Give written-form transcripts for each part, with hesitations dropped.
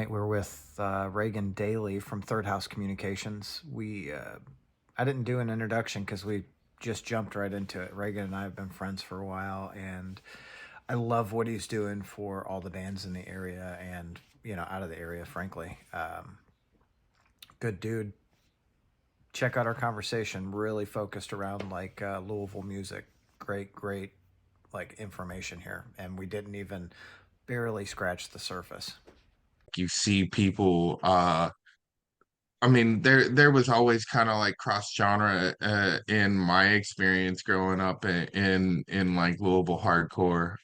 tonight. We're with Ragen Daly from Third House Communications. I didn't do an introduction because we just jumped right into it. Reagan and I have been friends for a while, and I love what he's doing for all the bands in the area and out of the area. Frankly, good dude. Check out our conversation. Really focused around Louisville music. Great like information here, and we didn't even barely scratch the surface. You see people I mean there was always kind of like cross genre in my experience growing up in like Louisville hardcore,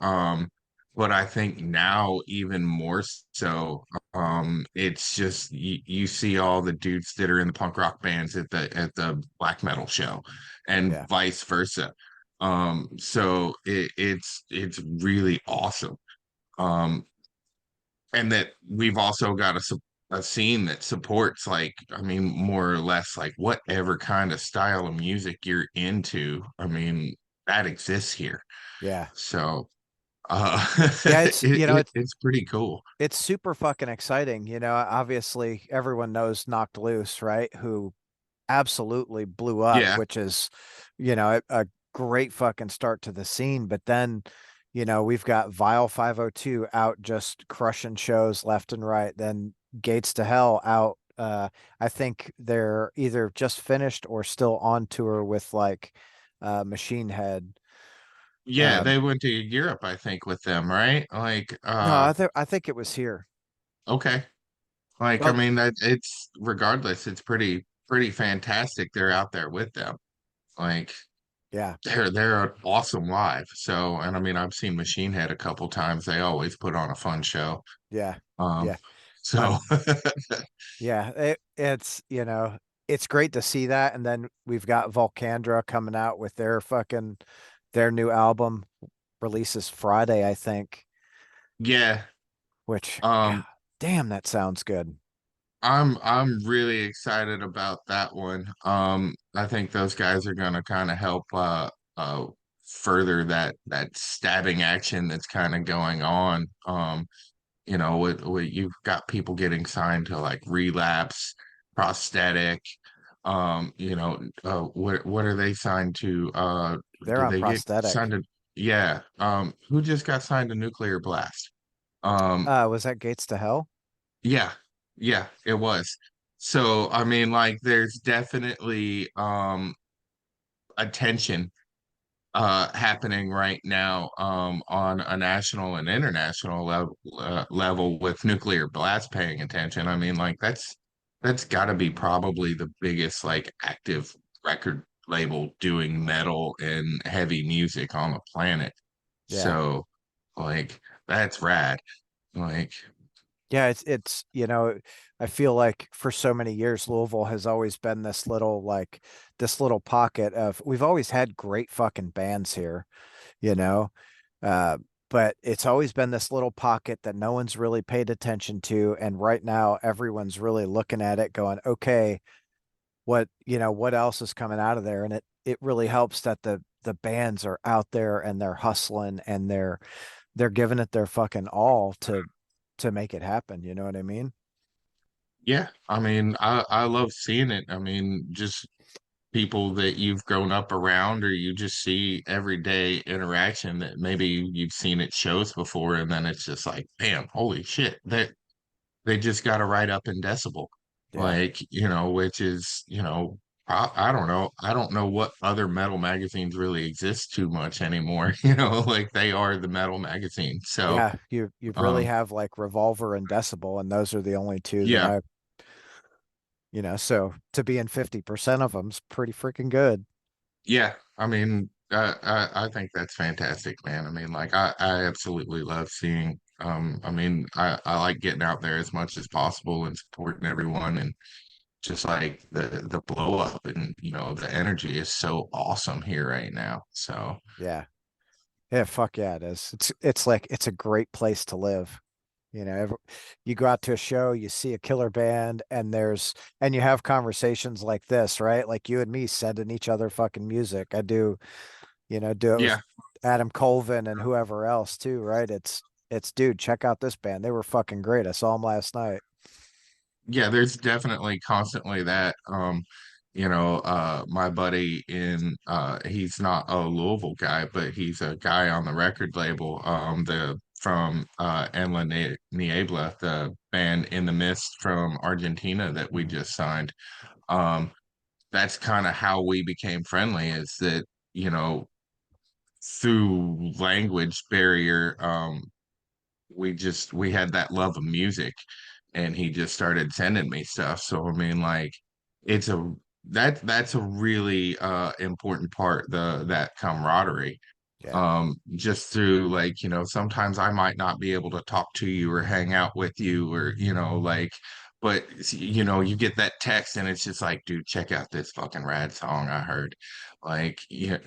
but I think now even more so. It's just you see all the dudes that are in the punk rock bands at the black metal show and Yeah, vice versa. So it's really awesome. um and that we've also got a scene that supports, like, I mean, more or less like whatever kind of style of music you're into. I mean, that exists here. yeah. So Yeah, it's it's pretty cool. it's super fucking exciting. Obviously everyone knows Knocked Loose, right? Who absolutely blew up, Yeah, which is, a great fucking start to the scene. But then, we've got Vile 502 out just crushing shows left and right. Then Gates to Hell out. I think they're either just finished or still on tour with Machine Head. yeah, Um, they went to Europe, I think, with them, right? Like, no, I think it was here. okay. Like, I Well, mean, that it's regardless, it's pretty fantastic they're out there with them. Like, yeah, they're awesome live. So, and I mean, I've seen Machine Head a couple times. They always put on a fun show. yeah, Um, yeah. My so Yeah, it's great to see that. And then we've got Volcandra coming out with their new album releases Friday, I think, yeah, which God um, damn, that sounds good. I'm really excited about that one. I think those guys are gonna kind of help further that stabbing action that's kind of going on. With you've got people getting signed to like Relapse, Prosthetic. What are they signed to? They're Did on they get signed prosthetic. to? Yeah. Who just got signed to Nuclear Blast? Um, Was that Gates to Hell? yeah, yeah, it was. So I mean, like, there's definitely attention happening right now on a national and international level with Nuclear Blast paying attention. I mean, like, that's got to be probably the biggest like active record label doing metal and heavy music on the planet. Yeah. So, like, that's rad. Like, Yeah, it's I feel like for so many years Louisville has always been this little pocket of we've always had great fucking bands here, you know. Uh, but it's always been this little pocket that no one's really paid attention to. And right now, everyone's really looking at it going, okay, what else is coming out of there? And it really helps that the bands are out there and they're hustling and they're giving it their fucking all to make it happen. You know what I mean? yeah, I mean, I love seeing it. I mean, just people that you've grown up around or you just see everyday interaction that maybe you've seen at shows before, and then it's just like, bam, holy shit, that they just got to write up in decibel. Yeah. Like, which is, I don't know. I don't know what other metal magazines really exist too much anymore. Like, they are the metal magazine. So, Yeah, you really um, have like Revolver and Decibel, and those are the only two that yeah, so to be in 50% of them's pretty freaking good. yeah. I mean, I think that's fantastic, man. I mean, like, I absolutely love seeing. I mean, I like getting out there as much as possible and supporting everyone, and just like the blow up, and the energy is so awesome here right now. So Yeah. Yeah, fuck yeah, it is. It's like it's a great place to live. You go out to a show, you see a killer band, and you have conversations like this, right? Like you and me sending each other fucking music. I do it with yeah, Adam Colvin and whoever else too, right? It's dude, check out this band. They were fucking great. I saw them last night. yeah, there's definitely constantly that. My buddy he's not a Louisville guy, but he's a guy on the record label, the from En La Niebla, the band In the Mist from Argentina that we Mhm. just signed. Um, that's kind of how we became friendly, is that, you know, through language barrier, we had that love of music, and he just started sending me stuff. So I mean, like, it's a that's a really important part, the that camaraderie. Yeah. Just through, like, sometimes I might not be able to talk to you or hang out with you, or like, but you get that text and it's just like, dude, check out this fucking rad song I heard. Like, yeah,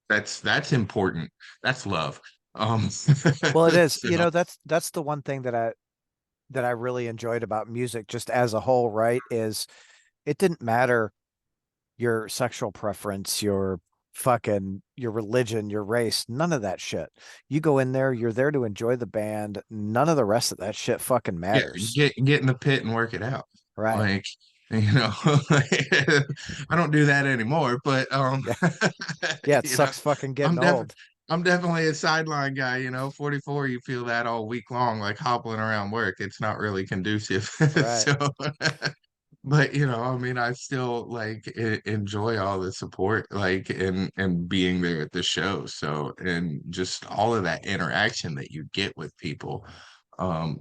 that's important. That's love. Well, it is. So That's the one thing that I really enjoyed about music just as a whole, right? Is it didn't matter your sexual preference, your religion, your race, none of that shit. You go in there, you're there to enjoy the band. None of the rest of that shit fucking get matters. get in the pit and work it out. Right. Like, you know, I don't do that anymore, but Yeah. Yeah, it you know, sucks fucking I'm getting definitely old. I'm definitely a sideline guy, 44, you feel that all week long, like hobbling around work. It's not really conducive. Right. So, but I mean, I still like enjoy all the support, like, and being there at the show. So, and just all of that interaction that you get with people. Um,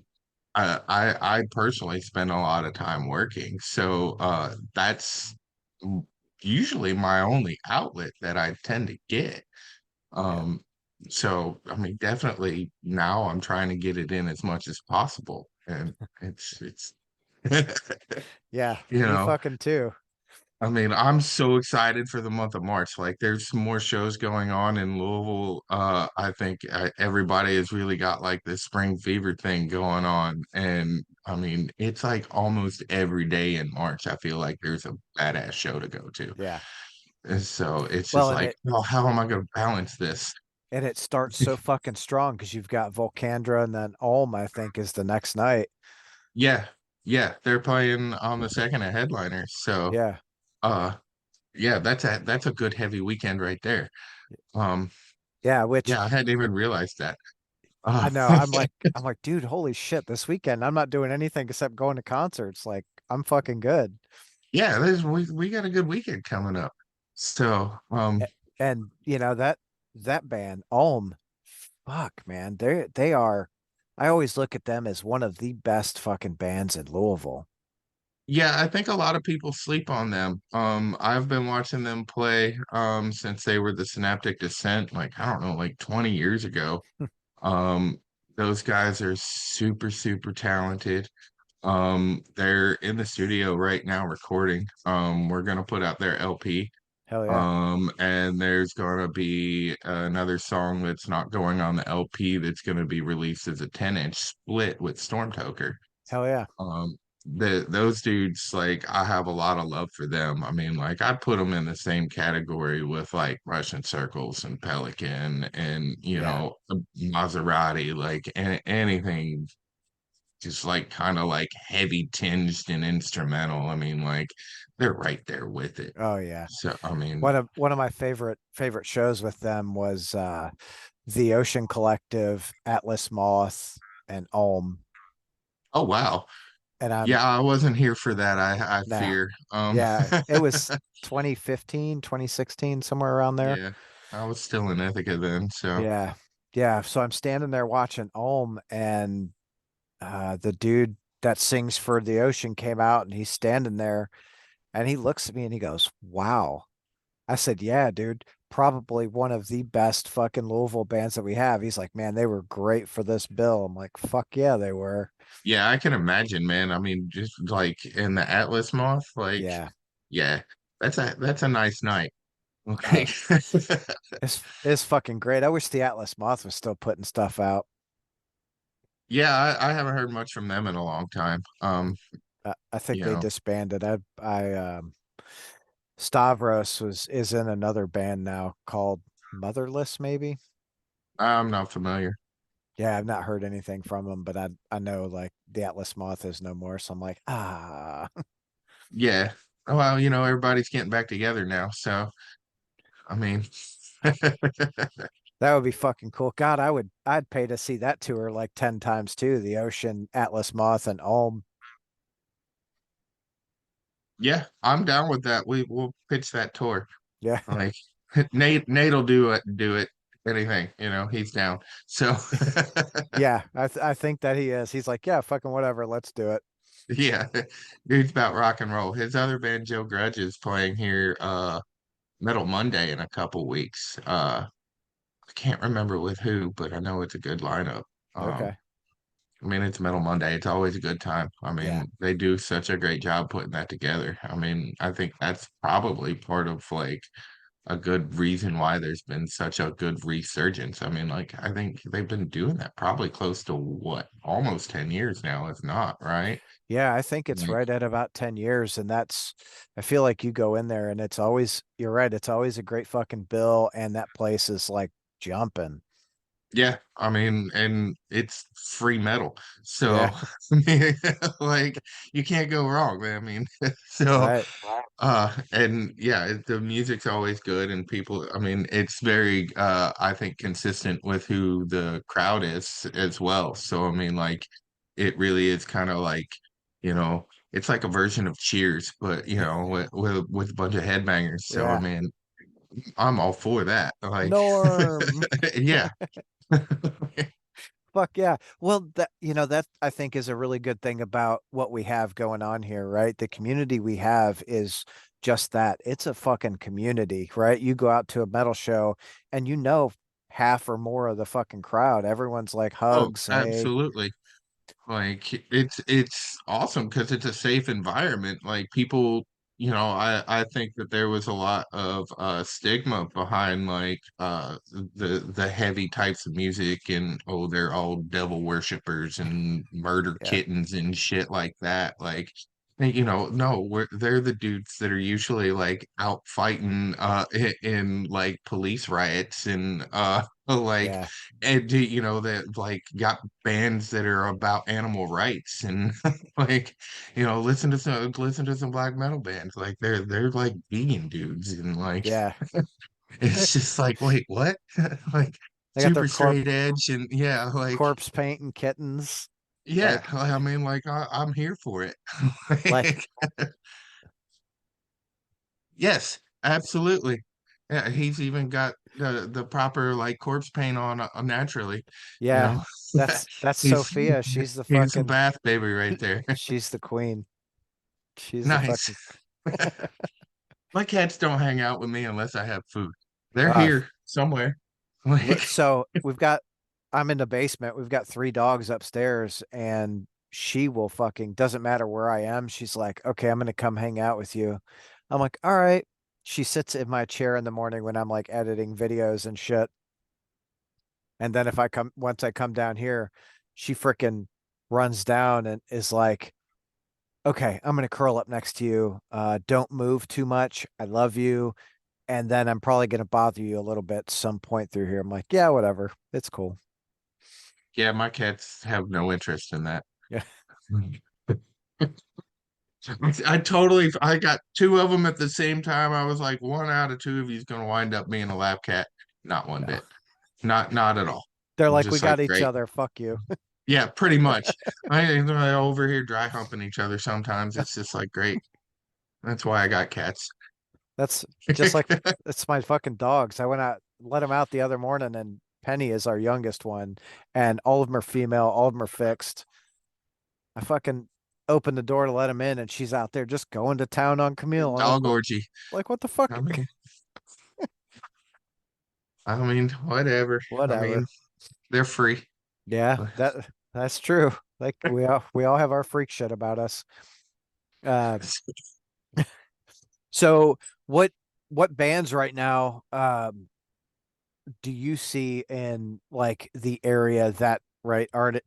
I personally spend a lot of time working, so that's usually my only outlet that I tend to get. Yeah. Um, so I mean, definitely now I'm trying to get it in as much as possible, and it's Yeah, you me know, fucking too. I mean, I'm so excited for the month of March. Like, there's some more shows going on in Louisville. I think everybody has really got like this spring fever thing going on, and I mean, it's like almost every day in March. I feel like there's a badass show to go to, Yeah. and so it's Well, just and like, it well, how am I going to balance this? and it starts so fucking strong because you've got Volcandra and then Ulm, I think, is the next night. Yeah, yeah, they're playing on the second of headliners, so Yeah. uh, yeah, that's a good heavy weekend right there. Um, Yeah, which yeah, I hadn't even realized that. I Uh, know. I'm like, dude, holy shit, this weekend I'm not doing anything except going to concerts. Like, I'm fucking good. yeah, we got a good weekend coming up. So, And that band, Ulm, fuck, man. They are I always look at them as one of the best fucking bands in Louisville. yeah, I think a lot of people sleep on them. I've been watching them play since they were the Synaptic Descent, like, I don't know, like 20 years ago. Um, those guys are super, super talented. They're in the studio right now recording. We're gonna put out their LP. Hell yeah. And there's gonna be another song that's not going on the LP, that's gonna be released as a 10-inch split with Storm Toker. Hell yeah. Um, those dudes, like, I have a lot of love for them. I mean, like, I put them in the same category with like Russian Circles and Pelican and Yeah. Maserati, like, anything just like kind of like heavy tinged and instrumental. I mean, like, they're right there with it. Oh yeah. So I mean, One of my favorite shows with them was the Ocean Collective, Atlas Moth, and Ulm. oh wow. And I'm Yeah, I wasn't here for that. I nah, fear. yeah, it was 2015, 2016, somewhere around there. Yeah, I was still in Ithaca then, so Yeah. Yeah. So I'm standing there watching Ulm, and the dude that sings for the Ocean came out, and he's standing there, and he looks at me and he goes, "Wow." I said, "Yeah, dude, probably one of the best fucking Louisville bands that we have." He's like, "Man, they were great for this bill." I'm like, "Fuck yeah, they were." yeah, I can imagine, man. I mean, just like in the Atlas Moth, like, Yeah. yeah, that's a nice night. Oh, Okay. it's fucking great. I wish the Atlas Moth was still putting stuff out. Yeah, I haven't heard much from them in a long time. I think You they know, disbanded. Stavros is in another band now called Motherless, maybe. I'm not familiar. Yeah, I've not heard anything from them, but I know like the Atlas Moth is no more. So I'm like, ah, Yeah. Well, everybody's getting back together now, so I mean, that would be fucking cool. God, I'd pay to see that tour like 10 times too. The Ocean, Atlas Moth, and Ulm. yeah, I'm down with that. We'll pitch that tour. Yeah. Like Nate will do it, anything, he's down. So Yeah. I think that he is. He's like, yeah, fucking whatever. Let's do it. yeah, dude's about rock and roll. His other band, Joe Grudge, is playing here Metal Monday in a couple weeks. I can't remember with who, but I know it's a good lineup. Um, Okay. I mean, it's Metal Monday. It's always a good time. I Yeah. mean, they do such a great job putting that together. I mean, I think that's probably part of like a good reason why there's been such a good resurgence. I mean, like, I think they've been doing that probably close to what, almost 10 years now, if not, right? Yeah, I think it's Like, right at about 10 years. And I feel like you go in there and you're right, it's always a great fucking bill. And that place is like jumping. yeah, I mean, and it's free metal. Yeah, So, I mean, like, you can't go wrong, man. I mean, so, right. and yeah, the music's always good, and people, I mean, it's very, I think, consistent with who the crowd is as well. So, I mean, like, it really is kind of like, you know, it's like a version of Cheers, but, with a bunch of headbangers. So, I Yeah. mean, I'm all for that. Like, Norm. yeah. Fuck yeah. Well, that I think is a really good thing about what we have going on here, right? The community we have is just that. It's a fucking community, right? You go out to a metal show and half or more of the fucking crowd. Everyone's like Oh, hugs, hey. absolutely. Like it's awesome because it's a safe environment. Like people, I think that there was a lot of stigma behind like the heavy types of music and oh they're all devil worshippers and murder Yeah. kittens and shit like that. Like no, they're the dudes that are usually like out fighting in like police riots and like Yeah. and that like got bands that are about animal rights and like listen to some black metal bands like they're like vegan dudes and like Yeah. it's just like wait what like They got their super straight edge and yeah like corpse paint and kittens. yeah Like, I mean like I'm here for it like, like yes absolutely yeah he's even got the proper like corpse paint on naturally you yeah, know that's he's Sophia. he's a bath baby right there. She's the queen. She's the Nice. fucking, My cats don't hang out with me unless I have food. They're uh, here somewhere. Like, so I'm in the basement. We've got three dogs upstairs and she will fucking, doesn't matter where I am. She's like, okay, I'm going to come hang out with you. I'm like, all right. She sits in my chair in the morning when I'm like editing videos and shit. And then once I come down here, she freaking runs down and is like, okay, I'm going to curl up next to you. Don't move too much. I love you. And then I'm probably going to bother you a little bit some point through here. I'm like, yeah, whatever. It's cool. yeah, my cats have no interest in that. Yeah. I got two of them at the same time. I was like, one out of two of you is going to wind up being a lab cat. Not one No. bit. Not at all. They're I'm like, we just like, got each great. other. Fuck you. Yeah, pretty much. I over here dry humping each other sometimes. It's just like, great. That's why I got cats. That's just like, it's my fucking dogs. I went out, let them out the other morning, and Penny is our youngest one, and all of them are female, all of them are fixed. I fucking opened the door to let them in, and she's out there just going to town on Camille. And I'm Dog orgy. like, what the fuck? I mean, whatever. I Whatever. mean, they're free. Yeah, that's true. Like we all have our freak shit about us. Uh, so what bands right now do you see in like the area that aren't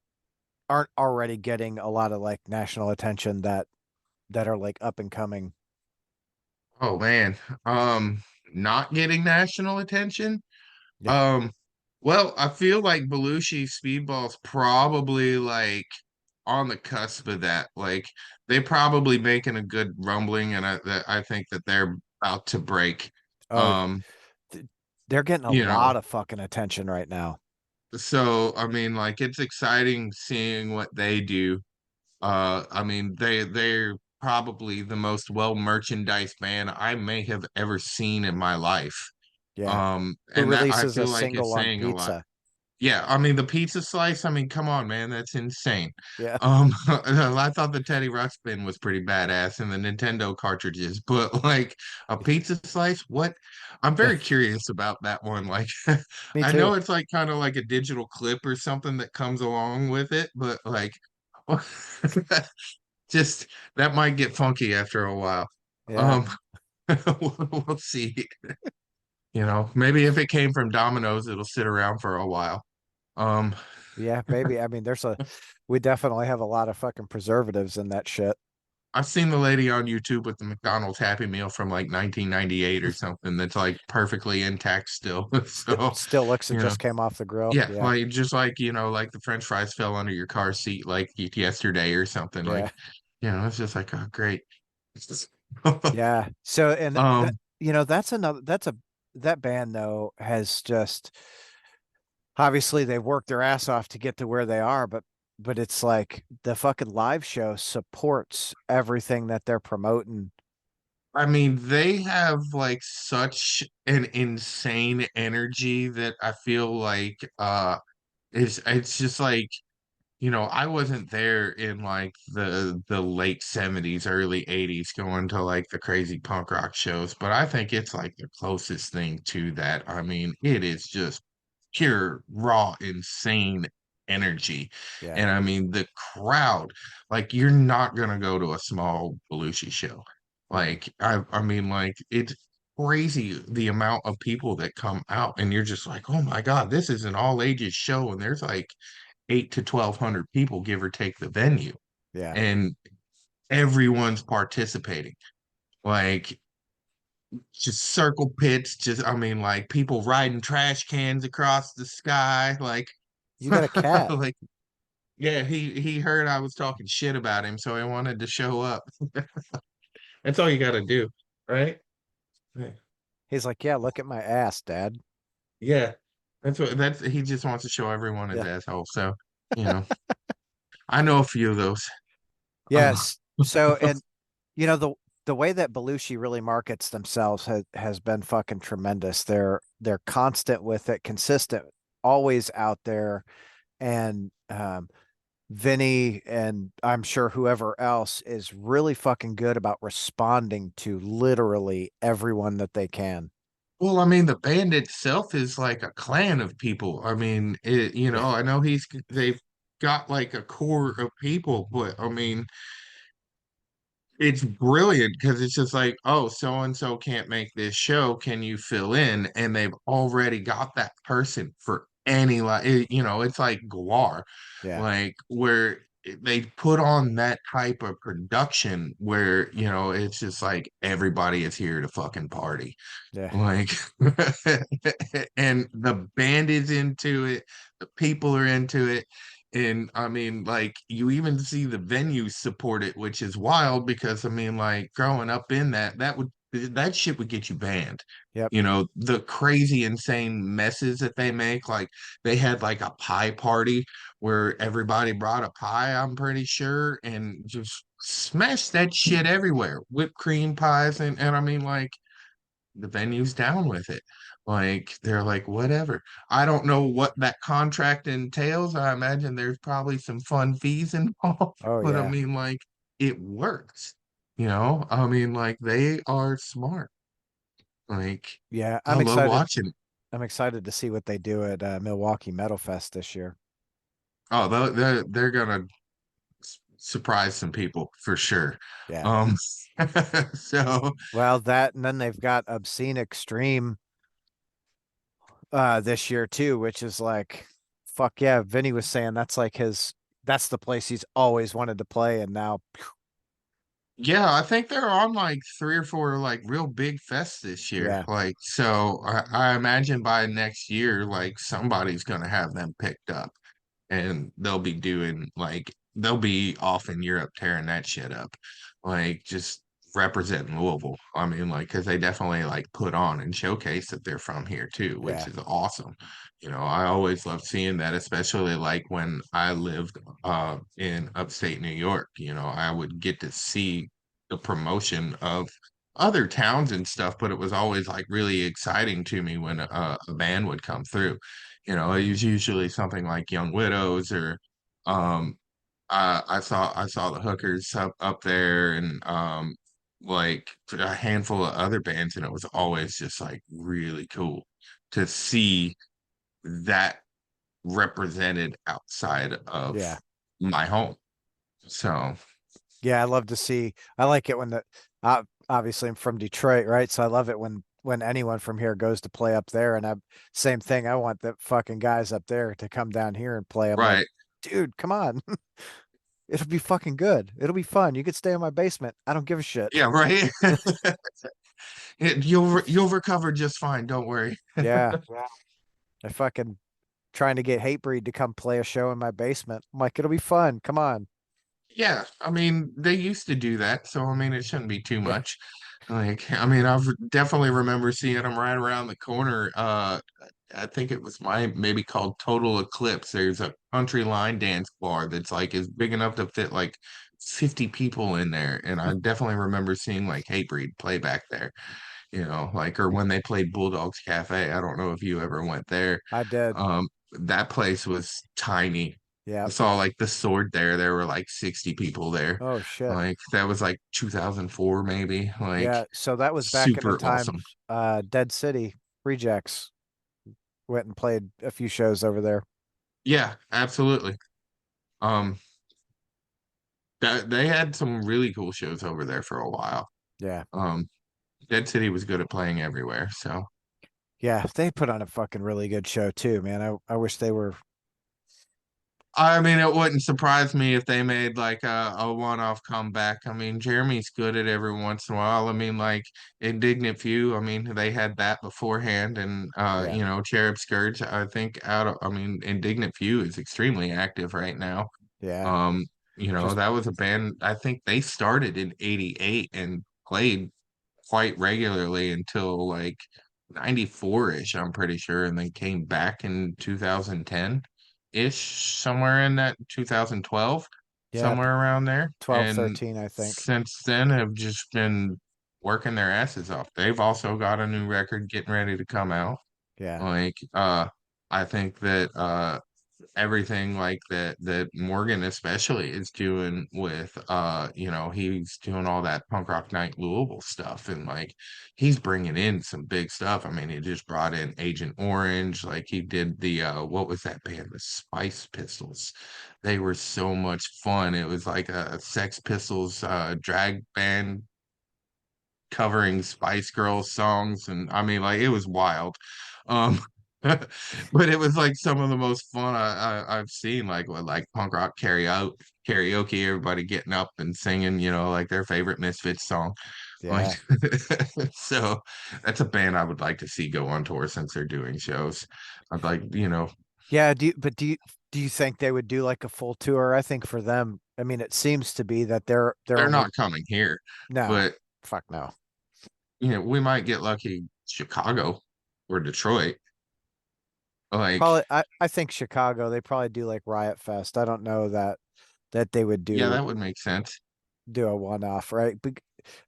already getting a lot of like national attention that are like up and coming? Oh man. Not getting national attention. Yeah. Um, well, I feel like Belushi Speedball's probably like on the cusp of that. Like they probably making a good rumbling, and I think that they're about to break. Oh, Um, th- they're getting a you know, lot of fucking attention right now. so I mean, like it's exciting seeing what they do. I mean, they're probably the most well merchandised band I may have ever seen in my life. Yeah. Who And that I releases a feel like single it's on saying a lot. pizza? Yeah, I mean the pizza slice, I mean, come on, man, that's insane. Yeah. I thought the Teddy Ruxpin was pretty badass and the Nintendo cartridges, but like a pizza slice, what? I'm very curious about that one. Like Me I too. know it's like kind of like a digital clip or something that comes along with it, but like just that might get funky after a while. Yeah. Um, we'll see. Maybe if it came from Domino's, it'll sit around for a while. Um, Yeah, maybe. I mean, we definitely have a lot of fucking preservatives in that shit. I've seen the lady on YouTube with the McDonald's Happy Meal from like 1998 or something that's like perfectly intact still. So, Still looks it you know, just came off the grill. yeah, Yeah. like just like, like the French fries fell under your car seat like yesterday or something. Yeah. Like, it's just like, oh, great. It's just- Yeah. So, and that, Um, that's that band though has just obviously they've worked their ass off to get to where they are, but it's like the fucking live show supports everything that they're promoting. I mean, they have like such an insane energy that I feel like it's just like I wasn't there in like the late 70s, early 80s going to like the crazy punk rock shows, but I think it's like the closest thing to that. I mean, it is just pure, raw, insane energy. Yeah. And I mean, the crowd, like you're not gonna go to a small Belushi show. Mm-mm. Like I mean, like it's crazy the amount of people that come out and you're just like, oh my God, this is an all ages show. And there's like 8 to 1,200 people, give or take the venue, Yeah. and everyone's participating. Like just circle pits, just I mean, like people riding trash cans across the sky, like You got a cat. like yeah, he heard I was talking shit about him, so he wanted to show up. That's all you got to do, right? Yeah. He's like, yeah, look at my ass, Dad. Yeah. That's he just wants to show everyone his Yeah. asshole. So, you know, I know a few of those. Uh, Yes. So, and the way that Belushi really markets themselves has been fucking tremendous. They're constant with it, consistent, always out there. And Vinny and I'm sure whoever else is really fucking good about responding to literally everyone that they can. Well, I mean, the band itself is like a clan of people. I mean, Yeah. I know they've got like a core of people, but I mean, it's brilliant because it's just like, oh, so and so can't make this show. Can you fill in? And they've already got that person for any like, it's like Guar, Yeah. like where they put on that type of production where, it's just like everybody is here to fucking party. Yeah. Like, and the band is into it, the people are into it. And I mean, like, you even see the venues support it, which is wild because I mean, like, growing up in that shit would get you banned. Yep. The crazy, insane messes that they make. Like, they had like a pie party where everybody brought a pie, I'm pretty sure, and just smashed that shit everywhere. Whipped cream pies, and I mean, like, the venue's down with it. Like they're like, whatever. I don't know what that contract entails. I imagine there's probably some fun fees involved, Oh but I yeah. mean, like, it works. I mean, like, they are smart. Like, Yeah. I love watching. I'm excited to see what they do at Milwaukee Metal Fest this year. Oh, they're gonna surprise some people for sure. Yeah. Um, so Well, that and then they've got Obscene Extreme this year too, which is like fuck yeah. Vinny was saying that's the place he's always wanted to play, and now yeah, I think they're on like 3 or 4 like real big fests this year. yeah. Like, so I imagine by next year, like somebody's gonna have them picked up and they'll be doing like they'll be off in Europe tearing that shit up, like just representing Louisville. I mean, like, because they definitely like put on and showcase that they're from here too, which Yeah. is awesome. I always love seeing that, especially like when I lived in upstate New York. I would get to see the promotion of other towns and stuff, but it was always like really exciting to me when a band would come through. It was usually something like Young Widows or um I saw the hookers up there and like a handful of other bands, and it was always just like really cool to see that represented outside of Yeah. my home. So Yeah, I love to see. I like it when obviously I'm from Detroit, right? So I love it when anyone from here goes to play up there, and I same thing. I want the fucking guys up there to come down here and play. I'm like, right. dude, come on. It'll be fucking good. It'll be fun. You could stay in my basement. I don't give a shit. Yeah, right. You'll recover just fine, don't worry. Yeah. I fucking trying to get Hatebreed to come play a show in my basement. I'm like, it'll be fun. Come on. Yeah, I mean, they used to do that, so I mean, it shouldn't be too Yeah. much. Like, I mean, I've definitely remember seeing them right around the corner. I think it was maybe called Total Eclipse. There's a country line dance bar that's like is big enough to fit like 50 people in there, and I definitely remember seeing like Hatebreed play back there. Like or when they played Bulldogs Cafe. I don't know if you ever went there. I did. That place was tiny. Yeah. I saw like the sword there. There were like 60 people there. Oh shit. Like that was like 2004 maybe. Like Yeah. So that was back in the super time awesome. Dead City Rejects went and played a few shows over there. Yeah, absolutely. Um that they had some really cool shows over there for a while. Yeah. Um Dead City was good at playing everywhere. So Yeah. They put on a fucking really good show too, man. I wish they were. I mean, it wouldn't surprise me if they made like a one-off comeback. I mean, Jeremy's good at every once in a while. I mean, like Indignant Few, I mean, they had that beforehand, and Yeah. Cherub Scourge, I think I mean, Indignant Few is extremely active right now. Yeah. Um, Just that was a band I think they started in '88 and played quite regularly until like 94-ish, I'm pretty sure, and then came back in 2010-ish, somewhere in that 2012, yeah, somewhere around there. 12, And 13, I think. since then have just been working their asses off. They've also got a new record getting ready to come out. Yeah. Like, I think that everything like that Morgan especially is doing with he's doing all that punk rock night Louisville stuff, and like he's bringing in some big stuff. I mean, he just brought in Agent Orange, like he did the what was that band, the Spice Pistols. They were so much fun. It was like a Sex Pistols drag band covering Spice Girls songs, and I mean, like it was wild. Um, but it was like some of the most fun I've seen, like with like punk rock karaoke, everybody getting up and singing, like their favorite Misfits song. Like, Yeah. so that's a band I would like to see go on tour since they're doing shows. I'd like, Yeah, do you think they would do like a full tour? I think for them, I mean, it seems to be that they're they're only not coming here, no, but fuck no. we might get lucky Chicago or Detroit. Like, Probably I think Chicago, they probably do like Riot Fest. I don't know that they would yeah, do that would make sense. a one-off, right?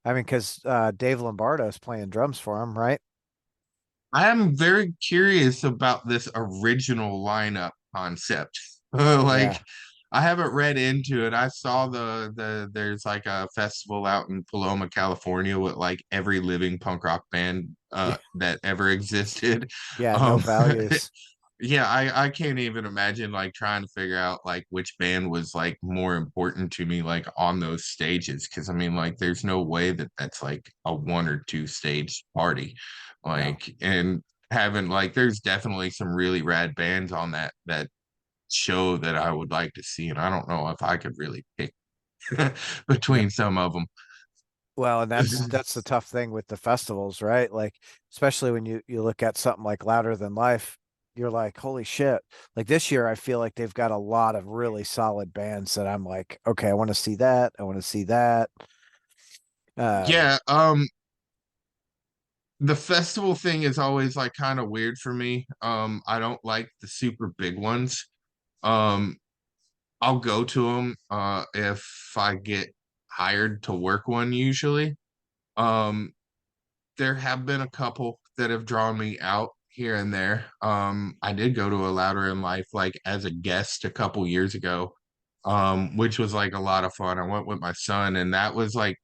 I mean, because Dave Lombardo is playing drums for him, right? I am very curious about this original lineup concept. Yeah. Like, I haven't read into it. I saw there's like a festival out in Paloma, California with like every living punk rock band Yeah. that ever existed. Yeah, no Um values. yeah, I can't even imagine like trying to figure out like which band was like more important to me like on those stages, because I mean like there's no way that that's like a one or two stage party. No. Like, and having like there's definitely some really rad bands on that show that I would like to see, and I don't know if I could really pick No. between some of them. Well, and that's the tough thing with the festivals, right? Like, especially when you look at something like Louder Than Life. you're like, holy shit. Like this year, I feel like they've got a lot of really solid bands that I'm like, okay, I want to see that. I want to see that. Um, Yeah, the festival thing is always like kind of weird for me. I don't like the super big ones. Um, I'll go to them if I get hired to work one usually. Um, there have been a couple that have drawn me out here and there. I did go to a Louder in Life like as a guest a couple years ago, which was like a lot of fun. I went with my son, and that was like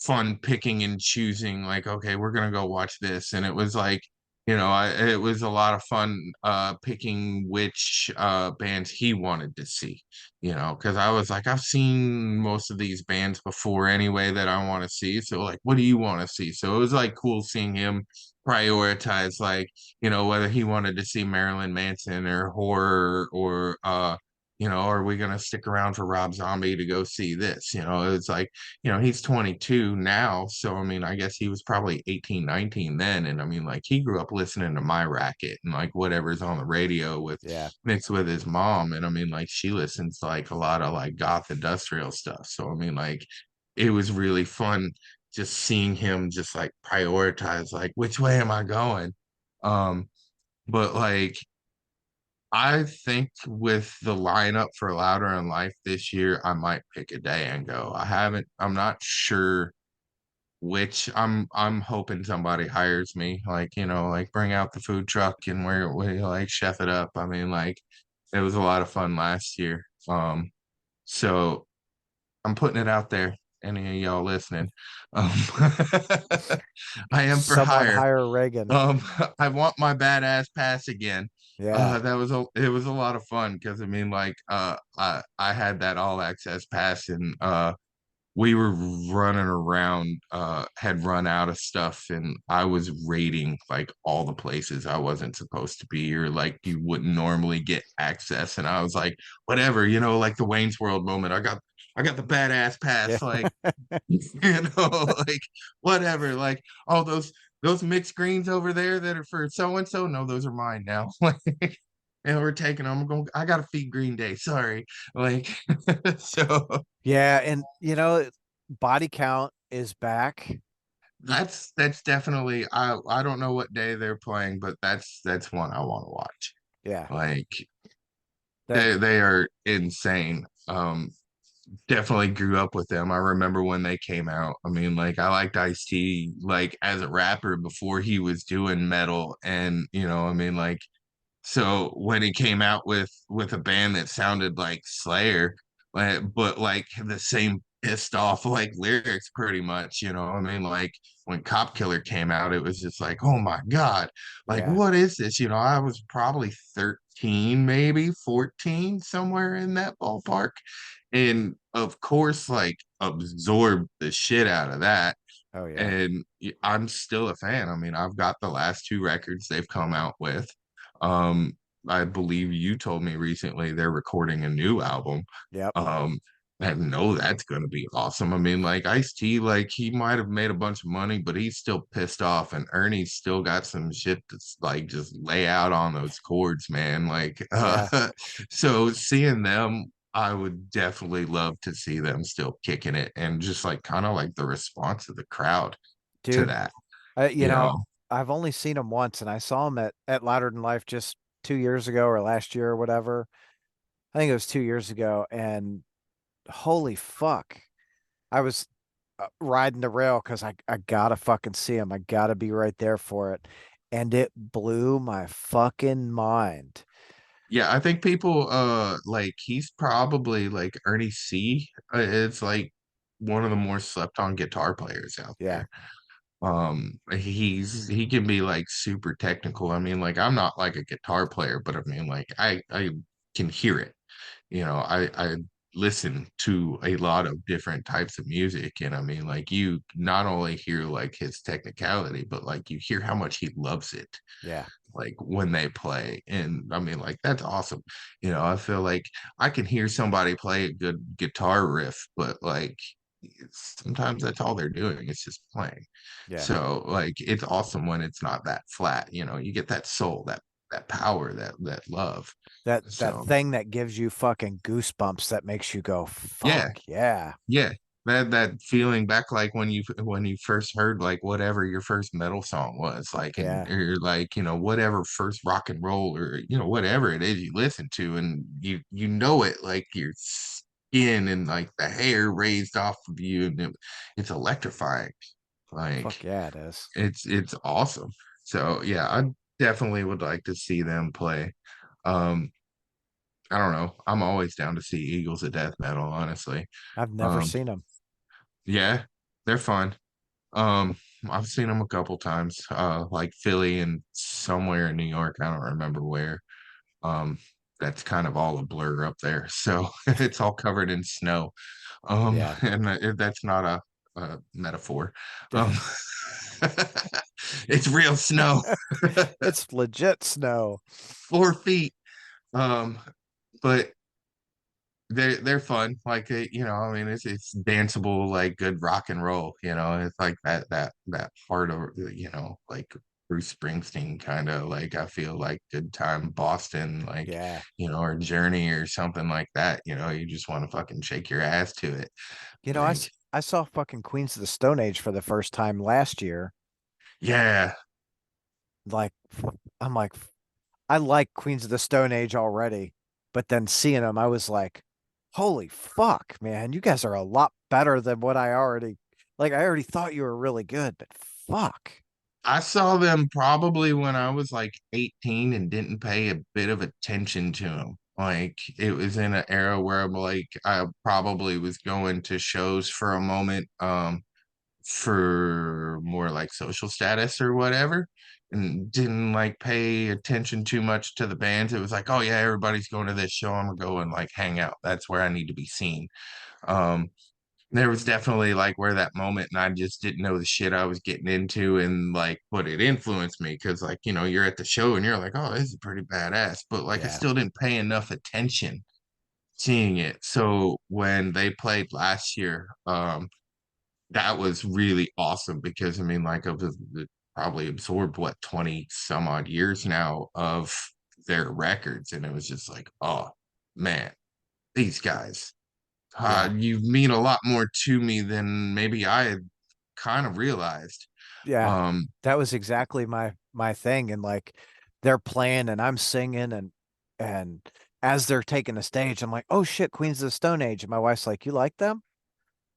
fun picking and choosing like okay we're gonna go watch this and it was like it was a lot of fun picking which bands he wanted to see because I was like I've seen most of these bands before anyway that I want to see, so like what do you want to see? So it was like cool seeing him prioritize like whether he wanted to see Marilyn Manson or horror or are we going to stick around for Rob Zombie to go see this? It's like he's 22 now. So, I mean, I guess he was probably 18, 19 then. And I mean, like, he grew up listening to My Racket and like whatever's on the radio with yeah, mixed with his mom. And I mean, like, she listens to like a lot of like goth industrial stuff. So, I mean, like, it was really fun just seeing him just like prioritize, like, which way am I going? Um, but like, I think with the lineup for Louder in Life this year, I might pick a day and go. I'm not sure which I'm hoping somebody hires me, like, like bring out the food truck and we like chef it up. I mean, like it was a lot of fun last year. So I'm putting it out there, any of y'all listening. Um I am for someone hire. hire Reagan. Um, I want my badass pass again. Yeah, It was a lot of fun because I mean like I had that all access pass and we were running around had run out of stuff and I was raiding like all the places I wasn't supposed to be or like you wouldn't normally get access and I was like whatever, like the Wayne's World moment. I got the badass yeah, pass like like whatever, like all those mixed greens over there that are for so and so. No, those are mine now. Like, and we're taking them. I'm going. I got to feed Green Day. Sorry. Like, so yeah. And body count is back. that's definitely. I don't know what day they're playing, but that's one I want to watch. Yeah, Like that. they are insane. Definitely grew up with them. I remember when they came out. I mean, like I liked Ice-T like as a rapper before he was doing metal and I mean like so when he came out with a band that sounded like Slayer, but like the same pissed off like lyrics pretty much, I mean like when Cop Killer came out, it was just like, oh my God, like Yeah, what is this? I was probably 13, maybe 14, somewhere in that ballpark. And of course, like absorbed the shit out of that. oh yeah, And I'm still a fan. I mean, I've got the last two records they've come out with. Um, I believe you told me recently they're recording a new album. yep, Um, I know that's going to be awesome. I mean, like Ice-T, like he might have made a bunch of money, but he's still pissed off, and Ernie's still got some shit that's like just lay out on those chords, man. Like, yeah, so seeing them, I would definitely love to see them still kicking it, and just like kind of like the response of the crowd to dude. that, I, you know. I've only seen him once, and I saw him at Louder Than Life just 2 years ago or last year or whatever. I think it was 2 years ago, and holy fuck, I was riding the rail because I gotta fucking see him. I gotta be right there for it, and it blew my fucking mind. Yeah, I think people like he's probably like Ernie C. It's like one of the more slept on guitar players out Yeah, there. He can be like super technical. I mean, like I'm not like a guitar player, but I mean like I can hear it. I listen to a lot of different types of music and I mean like you not only hear like his technicality, but like you hear how much he loves it yeah, like when they play. And I mean, like, that's awesome. I feel like I can hear somebody play a good guitar riff, but like sometimes that's all they're doing. It's just playing. yeah, So like it's awesome when it's not that flat, you get that soul, that that power, that love. That So thing that gives you fucking goosebumps that makes you go, yeah, fuck yeah. yeah. That feeling back like when you first heard like whatever your first metal song was like and Yeah. or like whatever first rock and roll or whatever it is you listen to and you know it like your skin and like the hair raised off of you and it's electrifying. Fuck Like yeah, it is. it's awesome. So yeah, I definitely would like to see them play. Um, I don't know. I'm always down to see Eagles of Death Metal, honestly. I've never Um, seen them. yeah, they're fun. I've seen them a couple times, like Philly and somewhere in New York. I don't remember where. Um, that's kind of all a blur up there. So it's all covered in snow. Yeah. And that's not a metaphor. Um, it's real snow, It's legit snow. 4 feet. Um, but they're fun. Like I mean, it's danceable, like good rock and roll. It's like that part of like Bruce Springsteen kind of like I feel like Good Time Boston, like Yeah. or Journey or something like that. You just want to fucking shake your ass to it. You know, Like, I saw fucking Queens of the Stone Age for the first time last year. yeah, Like, I'm like, I like Queens of the Stone Age already, but then seeing them, I was like, holy fuck, man, you guys are a lot better than what I already like. I already thought you were really good, but fuck. I saw them probably when I was like 18 and didn't pay a bit of attention to them. Like it was in an era where I'm like I probably was going to shows for a moment for more like social status or whatever and didn't like pay attention too much to the bands. It was like, oh yeah, everybody's going to this show. I'm gonna go and like hang out. That's where I need to be seen. Um there was definitely like where that moment and I just didn't know the shit I was getting into and like but it influenced me because like you're at the show and you're like oh this is pretty badass but like I Yeah. still didn't pay enough attention seeing it so when they played last year that was really awesome because I mean like I've probably absorbed what 20 some odd years now of their records and it was just like oh man these guys Yeah. you mean a lot more to me than maybe I had kind of realized. Yeah. Um, That was exactly my thing. And like they're playing and I'm singing and as they're taking the stage, I'm like, oh shit, Queens of the Stone Age. And my wife's like, you like them?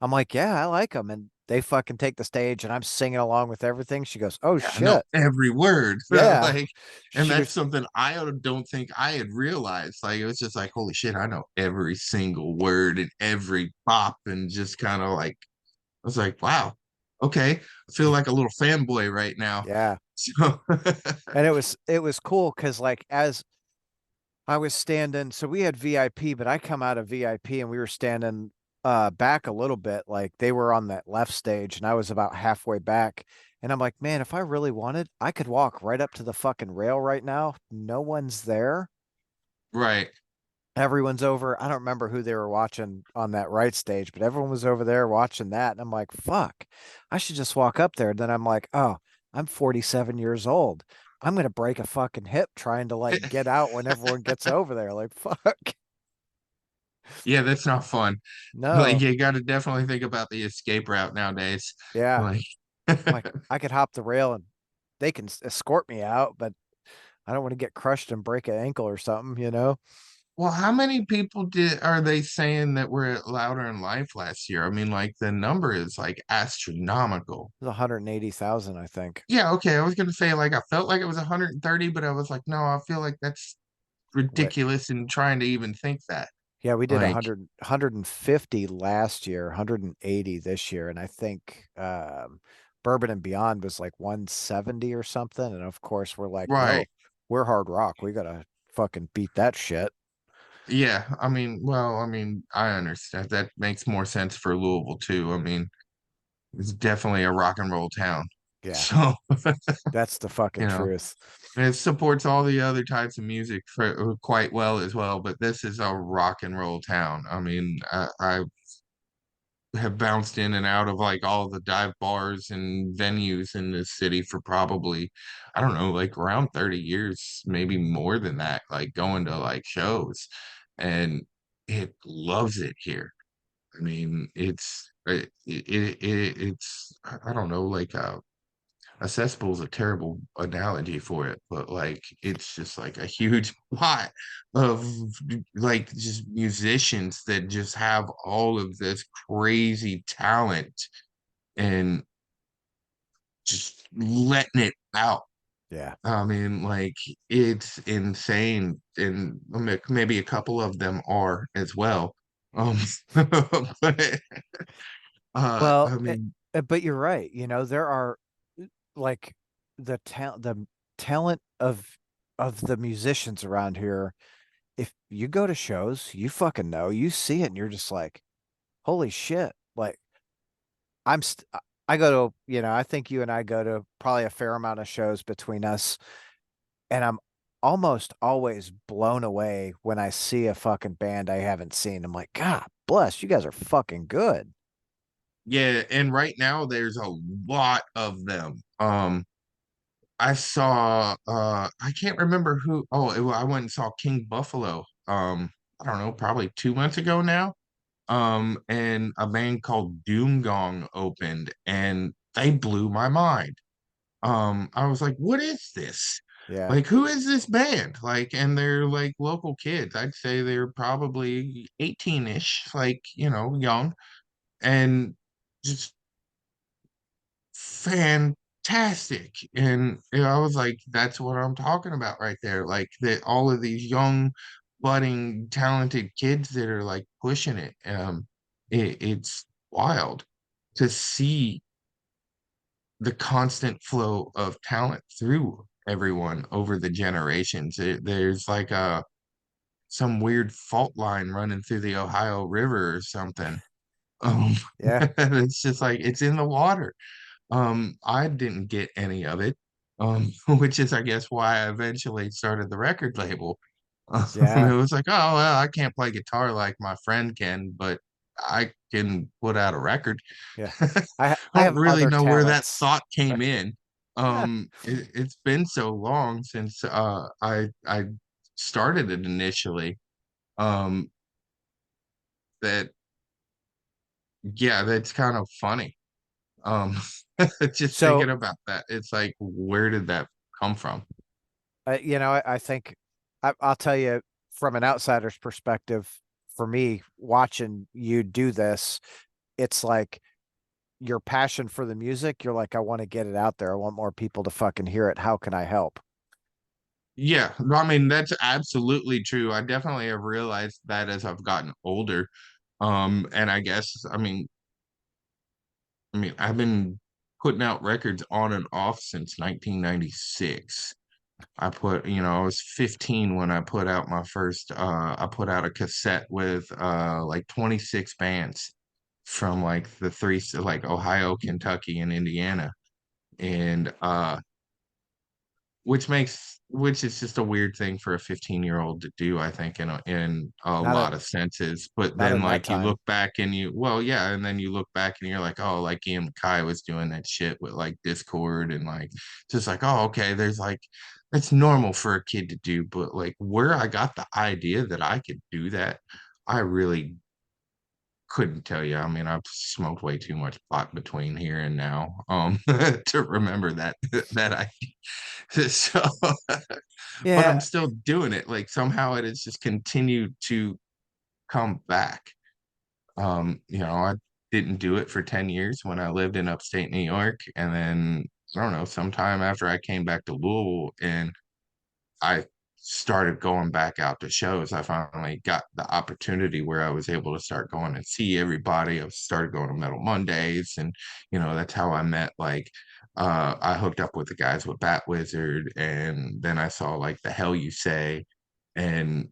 I'm like, yeah, I like them. And they fucking take the stage and I'm singing along with everything. She goes, oh yeah, I know shit. every word, Yeah. like, and She that's goes, something I don't think I had realized. Like, it was just like, holy shit, I know every single word and every bop, and just kind of like, I was like, wow, okay, I feel like a little fanboy right now. yeah. So, And it was cool because like as I was standing, so we had VIP, but I come out of VIP and we were standing back a little bit. Like they were on that left stage and I was about halfway back. And I'm like, man, if I really wanted, I could walk right up to the fucking rail right now. No one's there. right, Everyone's over. I don't remember who they were watching on that right stage, but everyone was over there watching that. And I'm like, fuck, I should just walk up there. And then I'm like, oh, I'm 47 years old. I'm gonna break a fucking hip trying to like get out when everyone gets over there. Like, fuck. yeah, that's not fun. Like, No. you got to definitely think about the escape route nowadays. Yeah. Like. I'm like, I could hop the rail and they can escort me out, but I don't want to get crushed and break an ankle or something, you know? Well, how many people did are they saying that were at Louder in Life last year? I mean, like the number is like astronomical. It was 180,000, I think. Yeah, okay. I was gonna say like I felt like it was 130, but I was like, no, I feel like that's Wait. ridiculous in trying to even think that. Yeah, we did Like, 150 last year, 180 this year, and I think Bourbon and Beyond was like 170 or something. And of course, we're like, right. no, we're hard rock. We gotta fucking beat that shit. Yeah, I mean, well, I mean, I understand that makes more sense for Louisville too. I mean, it's definitely a rock and roll town. Yeah, So, that's the you fucking know, truth. and it supports all the other types of music quite well as well, but this is a rock and roll town. I mean, I have bounced in and out of like all the dive bars and venues in this city for probably, I don't know, like around 30 years, maybe more than that, like going to like shows, and it loves it here. I mean, it's I don't know, like a cesspool is a terrible analogy for it, but like it's just like a huge pot of like just musicians that just have all of this crazy talent and just letting it out. Yeah. I mean, like it's insane, and maybe a couple of them are as well. Um, but Well, I mean, but you're right. There are like the talent of the musicians around here. If you go to shows, you fucking know, you see it and you're just like, holy shit. Like I'm st I go to, I think you and I go to probably a fair amount of shows between us, and I'm almost always blown away when I see a fucking band I haven't seen. I'm like, God bless, you guys are fucking good. yeah, and right now there's a lot of them. I saw I can't remember who. Oh, I went and saw King Buffalo. I don't know, probably 2 months ago now. And a band called Doom Gong opened, and they blew my mind. I was like, what is this? Yeah. Like, who is this band? Like, and they're like local kids. I'd say they're probably 18-ish, like, young, and just fantastic. And I was like, that's what I'm talking about right there. Like that all of these young, budding, talented kids that are like pushing it. It's wild to see the constant flow of talent through everyone over the generations. There's like some weird fault line running through the Ohio River or something. Um, Yeah. it's just like it's in the water. I didn't get any of it, which is, I guess, why I eventually started the record label. It Yeah. was like, oh, well, I can't play guitar like my friend can, but I can put out a record. Yeah. I I don't have really other know where that talents. thought came in. It's been so long since I started it initially. Um, that yeah, that's kind of funny. Um, just So, thinking about that, it's like, where did that come from? I think I'll tell you from an outsider's perspective, for me, watching you do this, it's like your passion for the music. You're like, I want to get it out there. I want more people to fucking hear it. How can I help? Yeah, no, I mean, that's absolutely true. I definitely have realized that as I've gotten older. And I guess, I mean, I've been putting out records on and off since 1996. I was 15 when I put out I put out a cassette with like 26 bands from like the three, like Ohio, Kentucky, and Indiana. And which is just a weird thing for a 15-year-old to do, I think, in a Not at lot of senses. But not then in that like you time. look back and well, yeah, and then you look back and you're like, oh, like Ian Mackay was doing that shit with like Discord and like just like, oh, okay, there's like it's normal for a kid to do, but like where I got the idea that I could do that, I really couldn't tell you. I mean, I've smoked way too much pot between here and now, to remember that I so but I'm Yeah. still doing it. Like somehow it has just continued to come back. I didn't do it for 10 years when I lived in upstate New York. And then I don't know, sometime after I came back to Louisville and I started going back out to shows, I finally got the opportunity where I was able to start going and see everybody. I started going to Metal Mondays, and that's how I met like I hooked up with the guys with Bat Wizard, and then I saw like the Hell You Say, and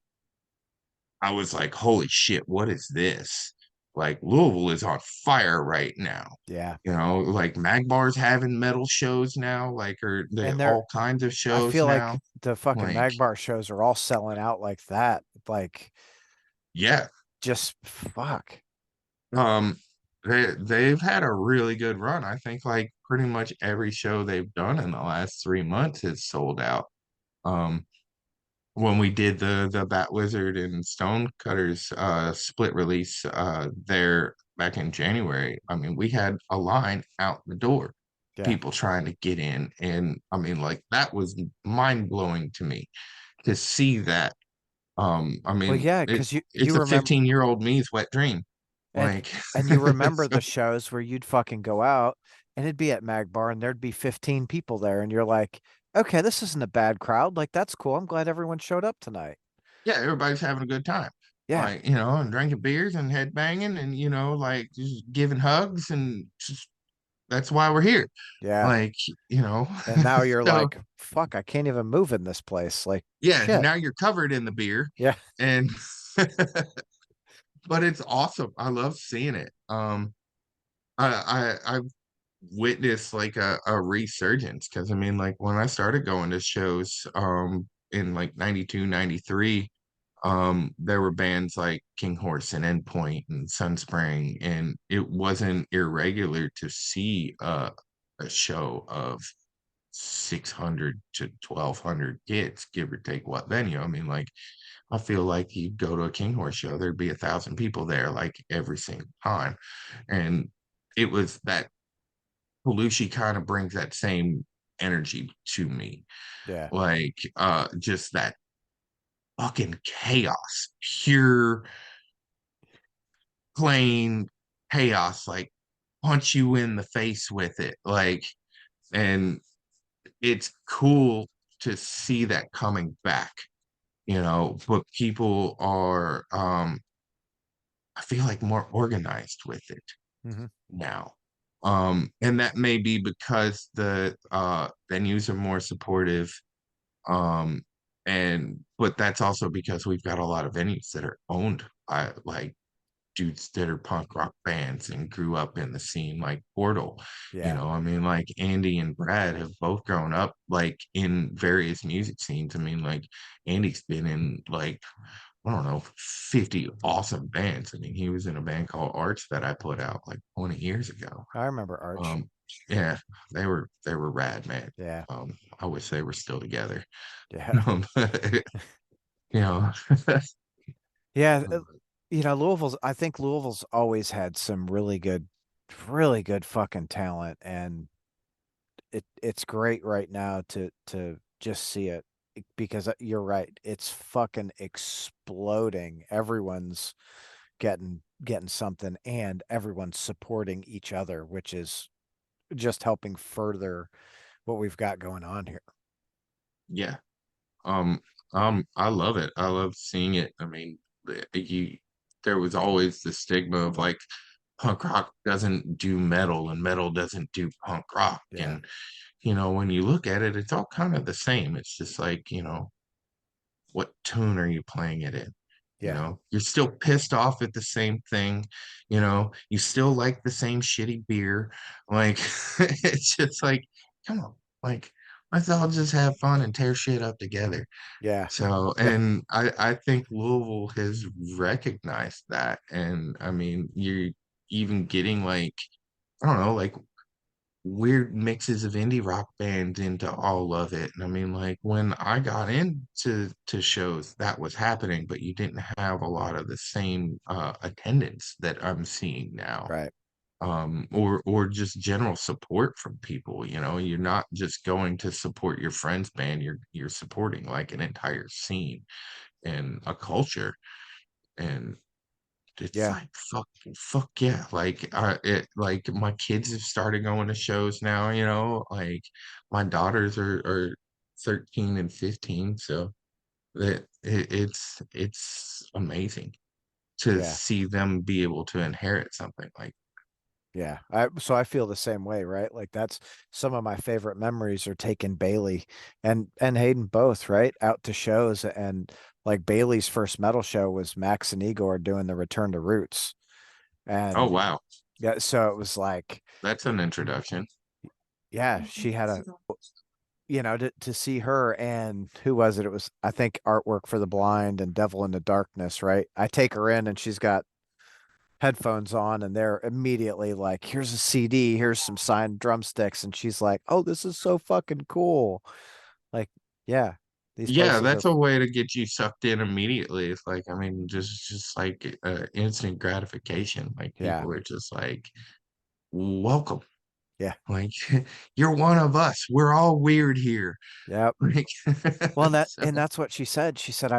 I was like, holy shit, what is this? Like Louisville is on fire right now. Yeah. Like Magbar's having metal shows now, like or they And all kinds of I shows feel like now. the fucking Like, Magbar shows are all selling out like that. Like, yeah. just fuck. Um, they've had a really good run. I think like pretty much every show they've done in the last 3 months is sold out. Um, when we did the Bat Wizard and Stonecutters split release there back in January, I mean, we had a line out the door, Yeah. people trying to get in, and I mean, like that was mind blowing to me to see that. I Well, mean, yeah, it because you it's a remember 15-year-old me's wet dream, and like and you remember so, the shows where you'd fucking go out and it'd be at Mag Bar and there'd be 15 people there and you're like, okay, this isn't a bad crowd. Like that's cool. I'm glad everyone showed up tonight. yeah, everybody's having a good time. Yeah. Like, and drinking beers and headbanging and, like just giving hugs and just that's why we're here. Yeah. Like, you know, And now you're so like, fuck, I can't even move in this place. Like, yeah, shit. now you're covered in the beer Yeah. and but it's awesome. I love seeing it. I've witnessed like a resurgence because I mean, like when I started going to shows, in like 92, 93. There were bands like King Horse and Endpoint and Sunspring, and it wasn't irregular to see a show of 600 to 1200 kids, give or take what venue. I mean, like, I feel like you go to a King Horse show, there'd be 1,000 people there, like every single time. And it was that Belushi kind of brings that same energy to me. Yeah. Like, just that fucking chaos, pure plain chaos, like punch you in the face with it. Like, and it's cool to see that coming back, but people are, I feel like more organized with it Hmm. now. And that may be because the venues are more supportive. Um, but that's also because we've got a lot of venues that are owned by like dudes that are punk rock bands and grew up in the scene like Portal. Yeah. I mean, like Andy and Brad have both grown up like in various music scenes. I mean, like Andy's been in like, I don't know, 50 awesome bands. I mean, he was in a band called Arch that I put out like 20 years ago. I remember Arch. Um, yeah, they were rad, man. Yeah. I wish they were still together. Yeah. You know, Yeah. Louisville's, I think Louisville's always had some really good fucking talent. And it's great right now to just see it because you're right. It's fucking exploding. Everyone's getting something and everyone's supporting each other, which is just helping further what we've got going on here. yeah. Um, I love it. I love seeing it. I mean, there was always the stigma of like punk rock doesn't do metal and metal doesn't do punk rock. Yeah. And, when you look at it, it's all kind of the same. It's just like, what tune are you playing it in? Yeah. You're still pissed off at the same thing, you still like the same shitty beer. Like, it's just like, come on, like, let's all just have fun and tear shit up together. Yeah. So, and I think Louisville has recognized that. And I mean, you're even getting like, I don't know, like weird mixes of indie rock bands into all of it. And I mean, like when I got into shows, that was happening, but you didn't have a lot of the same attendance that I'm seeing now. Right. Or just general support from people. You're not just going to support your friend's band, you're supporting like an entire scene and a culture. And it's Yeah. like fuck yeah. Like like my kids have started going to shows now, like my daughters are 13 and 15, so it's amazing to Yeah. see them be able to inherit something like. Yeah. So I feel the same way, right? Like that's some of my favorite memories are taking Bailey and Hayden both, right? Out to shows and like Bailey's first metal show was Max and Igor doing the Return to Roots. Oh And wow, yeah, so it was like, that's an introduction. yeah, she had to see her and who was it? It was, I think, Artwork for the Blind and Devil in the Darkness, right? I take her in and she's got headphones on and they're immediately like, here's a CD, here's some signed drumsticks. And she's like, oh, this is so fucking cool. Like, yeah, these Yeah, places are, that's a way to get you sucked in immediately. It's like, I mean, just like instant gratification. Like yeah, people are just like, welcome. yeah, Like you're one of us. We're all weird here. yep. Like Well, so and that's what she said. She said,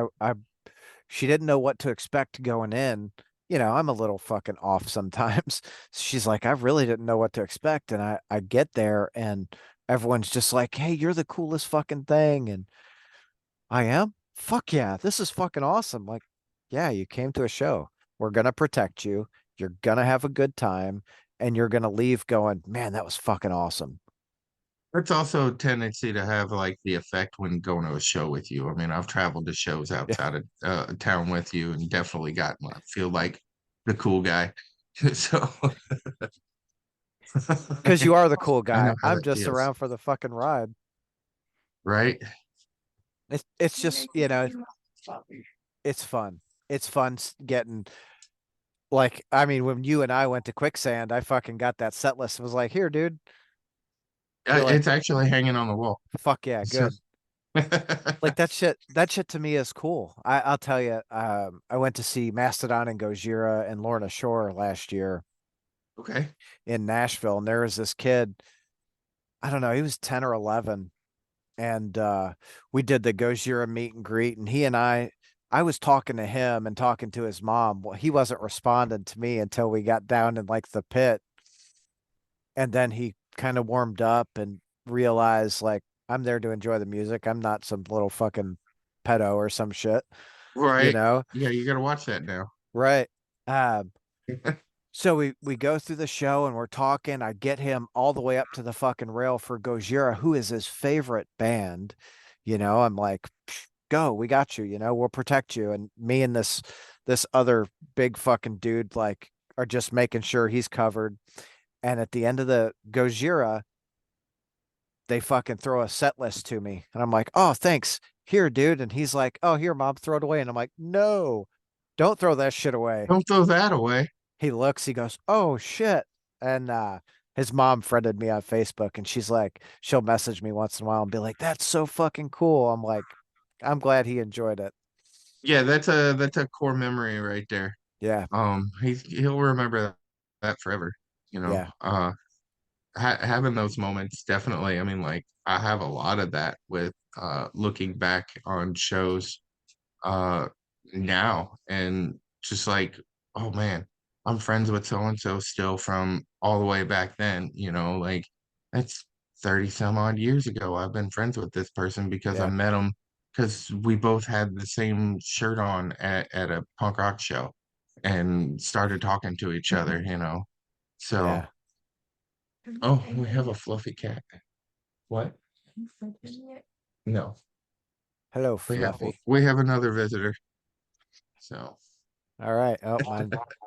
she didn't know what to expect going in. You know, I'm a little fucking off sometimes. She's like, I really didn't know what to expect. And I get there and everyone's just like, hey, you're the coolest fucking thing. And I am? Fuck yeah, this is fucking awesome. Like, yeah, you came to a show. We're gonna protect you. You're gonna have a good time, and you're gonna leave going, man, that was fucking awesome. it's also a tendency to have like the effect when going to a show with you. I mean, I've traveled to shows Yeah, outside of town with you and definitely gotten I feel like the cool guy. So because you are the cool I know guy. how I'm that just feels, around for the fucking ride. right? It's just, it's fun. It's fun getting like, I mean, when you and I went to Quicksand, I fucking got that set list and was like, here, dude. You're like, It's actually hanging on the wall. fuck yeah, So good. Like that shit to me is cool. I'll tell you, I went to see Mastodon and Gojira and Lorna Shore last year okay. in Nashville, and there was this kid, I don't know, he was 10 or 11, and we did the Gojira meet and greet, and I was talking to him and talking to his mom. Well, he wasn't responding to me until we got down in like the pit, and then he kind of warmed up and realized like I'm there to enjoy the music. I'm not some little fucking pedo or some shit, you Right. know? Yeah, you got to watch that now. Right. Um, so we go through the show and we're talking. I get him all the way up to the fucking rail for Gojira, who is his favorite band. You know, I'm like, go, we got you, we'll protect you. And me and this other big fucking dude like are just making sure he's covered. And at the end of the Gojira, they fucking throw a set list to me. And I'm like, oh, thanks. Here, dude. And he's like, oh, here, mom, throw it away. And I'm like, no, don't throw that shit away. Don't throw that away. He looks, he goes, oh shit. And his mom friended me on Facebook and she's like, she'll message me once in a while and be like, that's so fucking cool. I'm like, I'm glad he enjoyed it. Yeah, that's a core memory right there. Yeah, He'll remember that forever, you know. yeah, Having those moments definitely. I mean, like I have a lot of that with looking back on shows uh now and just like, oh man, I'm friends with so and so still from all the way back then, you know, like that's 30 some odd years ago. I've been friends with this person because I yeah. met him because we both had the same shirt on at a punk rock show and started talking to each other, you know. So, Yeah. oh, we have a fluffy cat. What? No, Hello, Fluffy. we have another visitor. So, All right. Oh,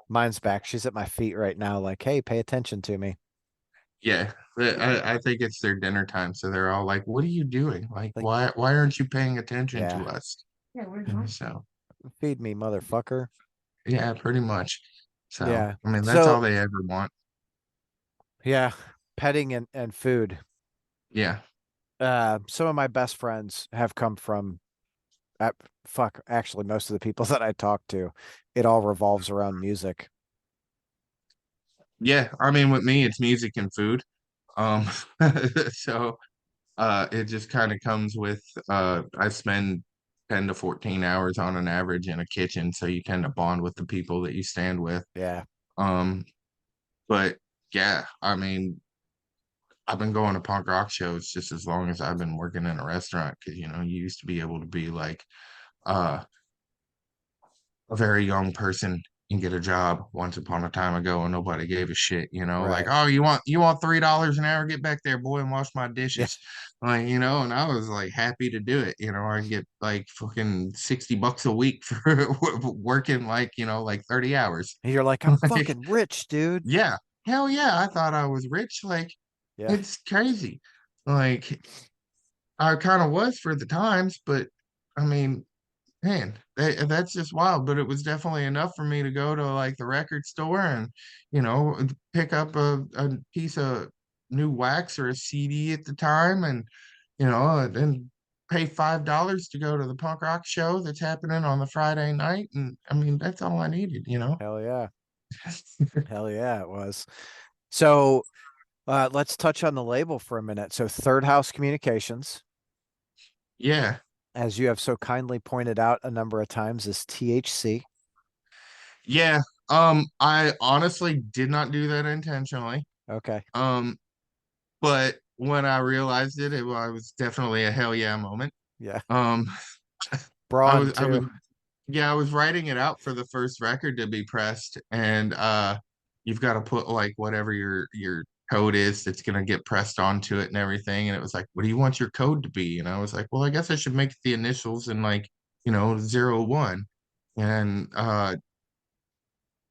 mine's back. She's at my feet right now, like, hey, pay attention to me. yeah, I think it's their dinner time, so they're all like, "What are you doing? Like, Like, why aren't you paying attention yeah, to us?" So, feed me, motherfucker. yeah, pretty much. So, Yeah. I mean, that's all So, they ever want. yeah, petting and food. Yeah, Some of my best friends have come from, uh, fuck, actually, most of the people that I talk to, it all revolves around music. yeah. I mean, with me, it's music and food. Um, so it just kind of comes with I spend 10 to 14 hours on an average in a kitchen, so you tend to bond with the people that you stand with. Yeah, Um, but yeah, I mean, I've been going to punk rock shows just as long as I've been working in a restaurant because you know you used to be able to be like uh, a very young person and get a job once upon a time ago and nobody gave a shit, you know, like, right. oh, you want $3 an hour, get back there, boy, and wash my Yeah. dishes. Like, you know, and I was like happy to do it. You know, I get like fucking $60 a week for working like, you know, like 30 hours. And you're like, I'm Like, fucking rich, dude. yeah, hell yeah, I thought I was rich. Like, Yeah. it's crazy. Like, I kind of was for the times, but I mean, man, that's just wild. But it was definitely enough for me to go to like the record store and, pick up a piece of new wax or a CD at the time, and then pay $5 to go to the punk rock show that's happening on the Friday night. And I mean, that's all I needed. Hell yeah. Hell yeah, it was. So let's touch on the label for a minute. So Third House Communications, Yeah. as you have so kindly pointed out a number of times, is THC. Yeah. I honestly did not do that intentionally. Okay. Um, but when I realized it, I was definitely a hell yeah moment. Yeah. Um, Braun I was too. Yeah, I was writing it out for the first record to be pressed, and you've got to put like whatever your code is that's gonna get pressed onto it and everything. And it was like, what do you want your code to be? And I was like, well, I guess I should make it the initials and like, 01. And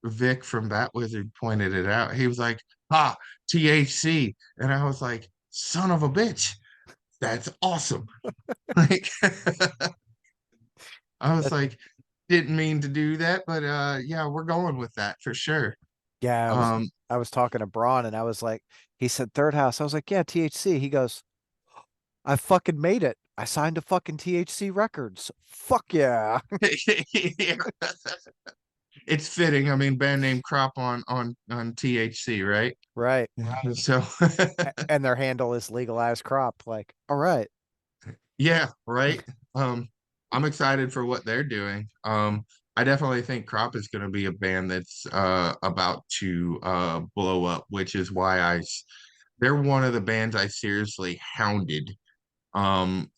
Vic from Bat Wizard pointed it out. He was like, THC. And I was like, son of a bitch, that's awesome. Like I was That, like, didn't mean to do that, but yeah, we're going with that for sure. yeah, Um, I was talking to Braun and I was like, he said Third House. I was like, yeah, THC. He goes, I fucking made it. I signed to fucking THC Records. Fuck yeah. yeah, it's fitting. I mean, band name Crop on THC, right? Right. Yeah. So And their handle is legalized crop. Like, all right. yeah, right. Um, I'm excited for what they're doing. I definitely think Crop is going to be a band that's about to blow up, which is why they're one of the bands I seriously hounded. Um,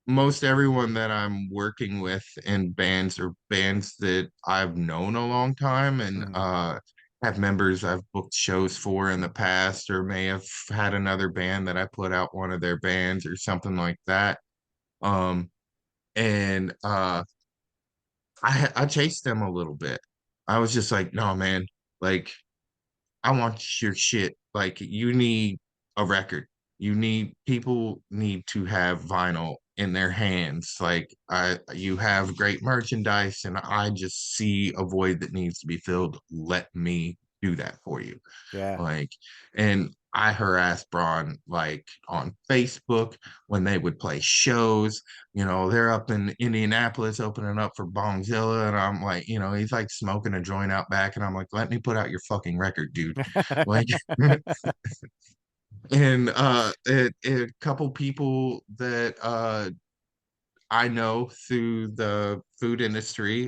most everyone that I'm working with in bands are bands that I've known a long time and Mhm. have members I've booked shows for in the past, or may have had another band that I put out one of their bands or something like that. Um, and I chased them a little bit. I was just like, no, man, like I want your shit. Like you need a record. People need to have vinyl in their hands. Like you have great merchandise and I just see a void that needs to be filled. Let me do that for you. Yeah. Like, and I harassed Braun like on Facebook when they would play shows. They're up in Indianapolis opening up for Bongzilla, and I'm like, he's like smoking a joint out back, and I'm like, let me put out your fucking record, dude. Like, and a couple people that I know through the food industry,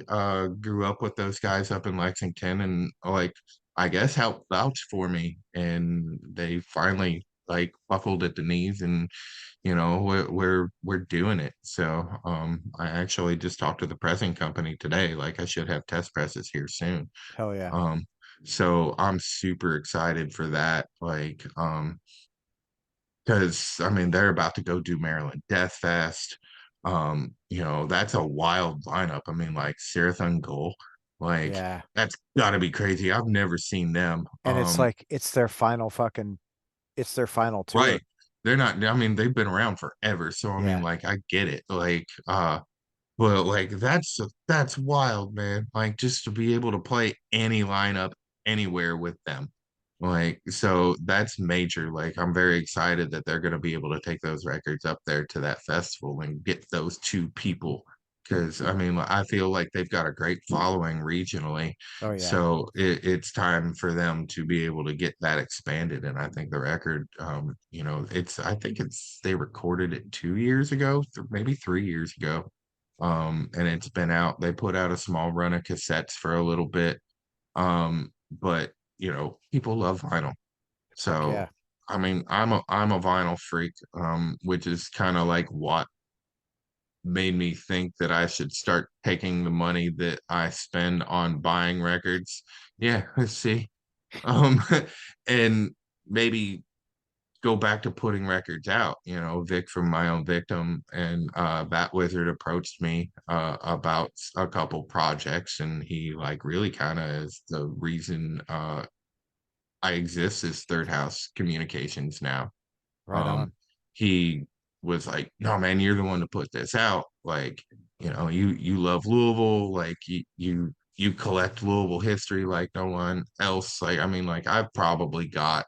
grew up with those guys up in Lexington and like I guess helped vouch for me. And they finally like buckled at the knees and we're doing it. So I actually just talked to the pressing company today. Like I should have test presses here soon. Hell yeah. Um so I'm super excited for that. Like because I mean they're about to go do Maryland Death Fest. That's a wild lineup. I mean, like Serathon Goal, like Yeah. that's gotta be crazy. I've never seen them. And it's like it's their final Right. tour. They're not, I mean, they've been around forever. So I mean, Yeah. like I get it. But like that's wild, man. Like just to be able to play any lineup anywhere with them. Like so that's major. Like I'm very excited that they're gonna be able to take those records up there to that festival and get those two people. Because I mean, I feel like they've got a great following regionally. Oh yeah. So it's time for them to be able to get that expanded. And I think the record, I think they recorded it 2 years ago, maybe 3 years ago. And it's been out. They put out a small run of cassettes for a little bit. But people love vinyl. Fuck So yeah. I mean, I'm a vinyl freak, which is kind of like what made me think that I should start taking the money that I spend on buying records. Yeah, let's see. Um, and maybe go back to putting records out. Vic from My Own Victim and Bat Wizard approached me about a couple projects, and he like really kind of is the reason I exist as Third House Communications now. Right Um, on. he was like, "No, man, you're the one to put this out." Like, you love Louisville, like you collect Louisville history like no one else. Like, I mean, like I've probably got,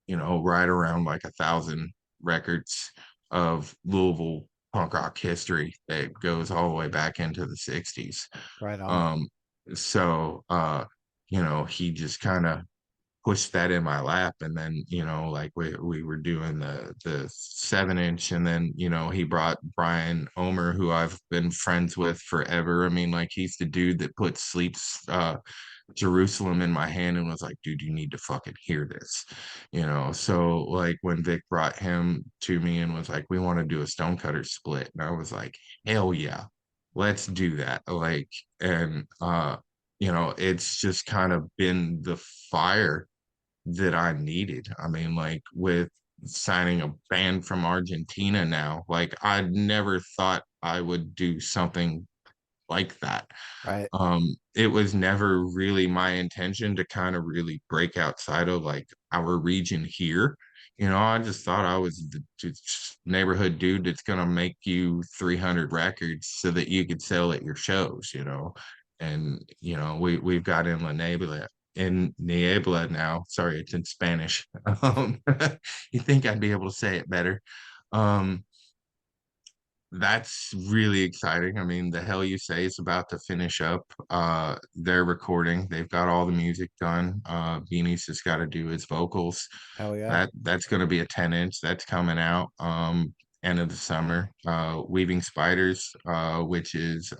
right around like 1,000 records of Louisville punk rock history that goes all the way back into the 60s. Right on. Um, so he just kind of pushed that in my lap, and then like we were doing the 7 inch, and then he brought Brian Omer, who I've been friends with forever. I mean, like, he's the dude that put Sleep's Jerusalem in my hand and was like, dude, you need to fucking hear this. So like when Vic brought him to me and was like, we want to do a Stonecutter split, and I was like, hell yeah, let's do that. Like, and it's just kind of been the fire that I needed. I mean, like, with signing a band from Argentina now, like I never thought I would do something like that. Right. It was never really my intention to kind of really break outside of like our region here. I just thought I was the just neighborhood dude that's gonna make you 300 records so that you could sell at your shows. And we've got in Niebla now. Sorry, it's in Spanish. Um, you think I'd be able to say it better? Um, that's really exciting. I mean, the Hell You Say is about to finish up their recording. They've got all the music done. Beanie's just got to do his vocals. Hell yeah. That's going to be a 10 inch that's coming out end of the summer. Weaving Spiders, which is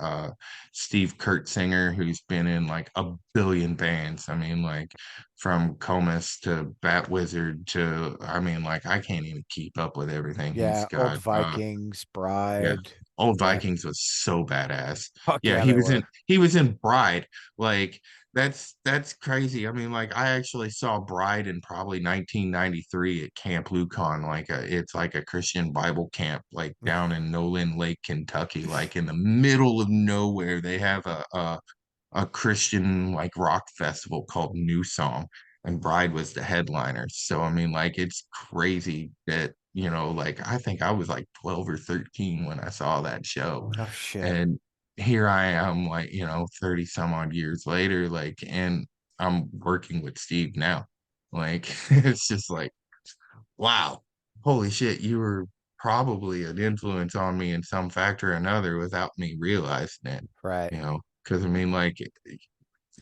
Steve Kurtzinger, who's been in like a billion bands. I mean, like from Comus to Bat Wizard to, I mean, like I can't even keep up with everything he's Yeah. Old got. Vikings, Yeah. Bride. Old Yeah. Vikings was so badass. Fuck Yeah, yeah, he they was in were. he was in Bride. Like, that's crazy. I mean, like, I actually saw Bride in probably 1993 at Camp Lucon. Like, it's like a Christian Bible camp, like down in Nolan Lake, Kentucky, like in the middle of nowhere. They have a Christian like rock festival called New Song, and Bride was the headliner. So I mean, like, it's crazy that like I think I was like 12 or 13 when I saw that show, Oh shit. and here I am, like 30 some odd years later, like, and I'm working with Steve now. Like, it's just like, wow, holy shit, you were probably an influence on me in some factor or another without me realizing it. Right. Because I mean, like,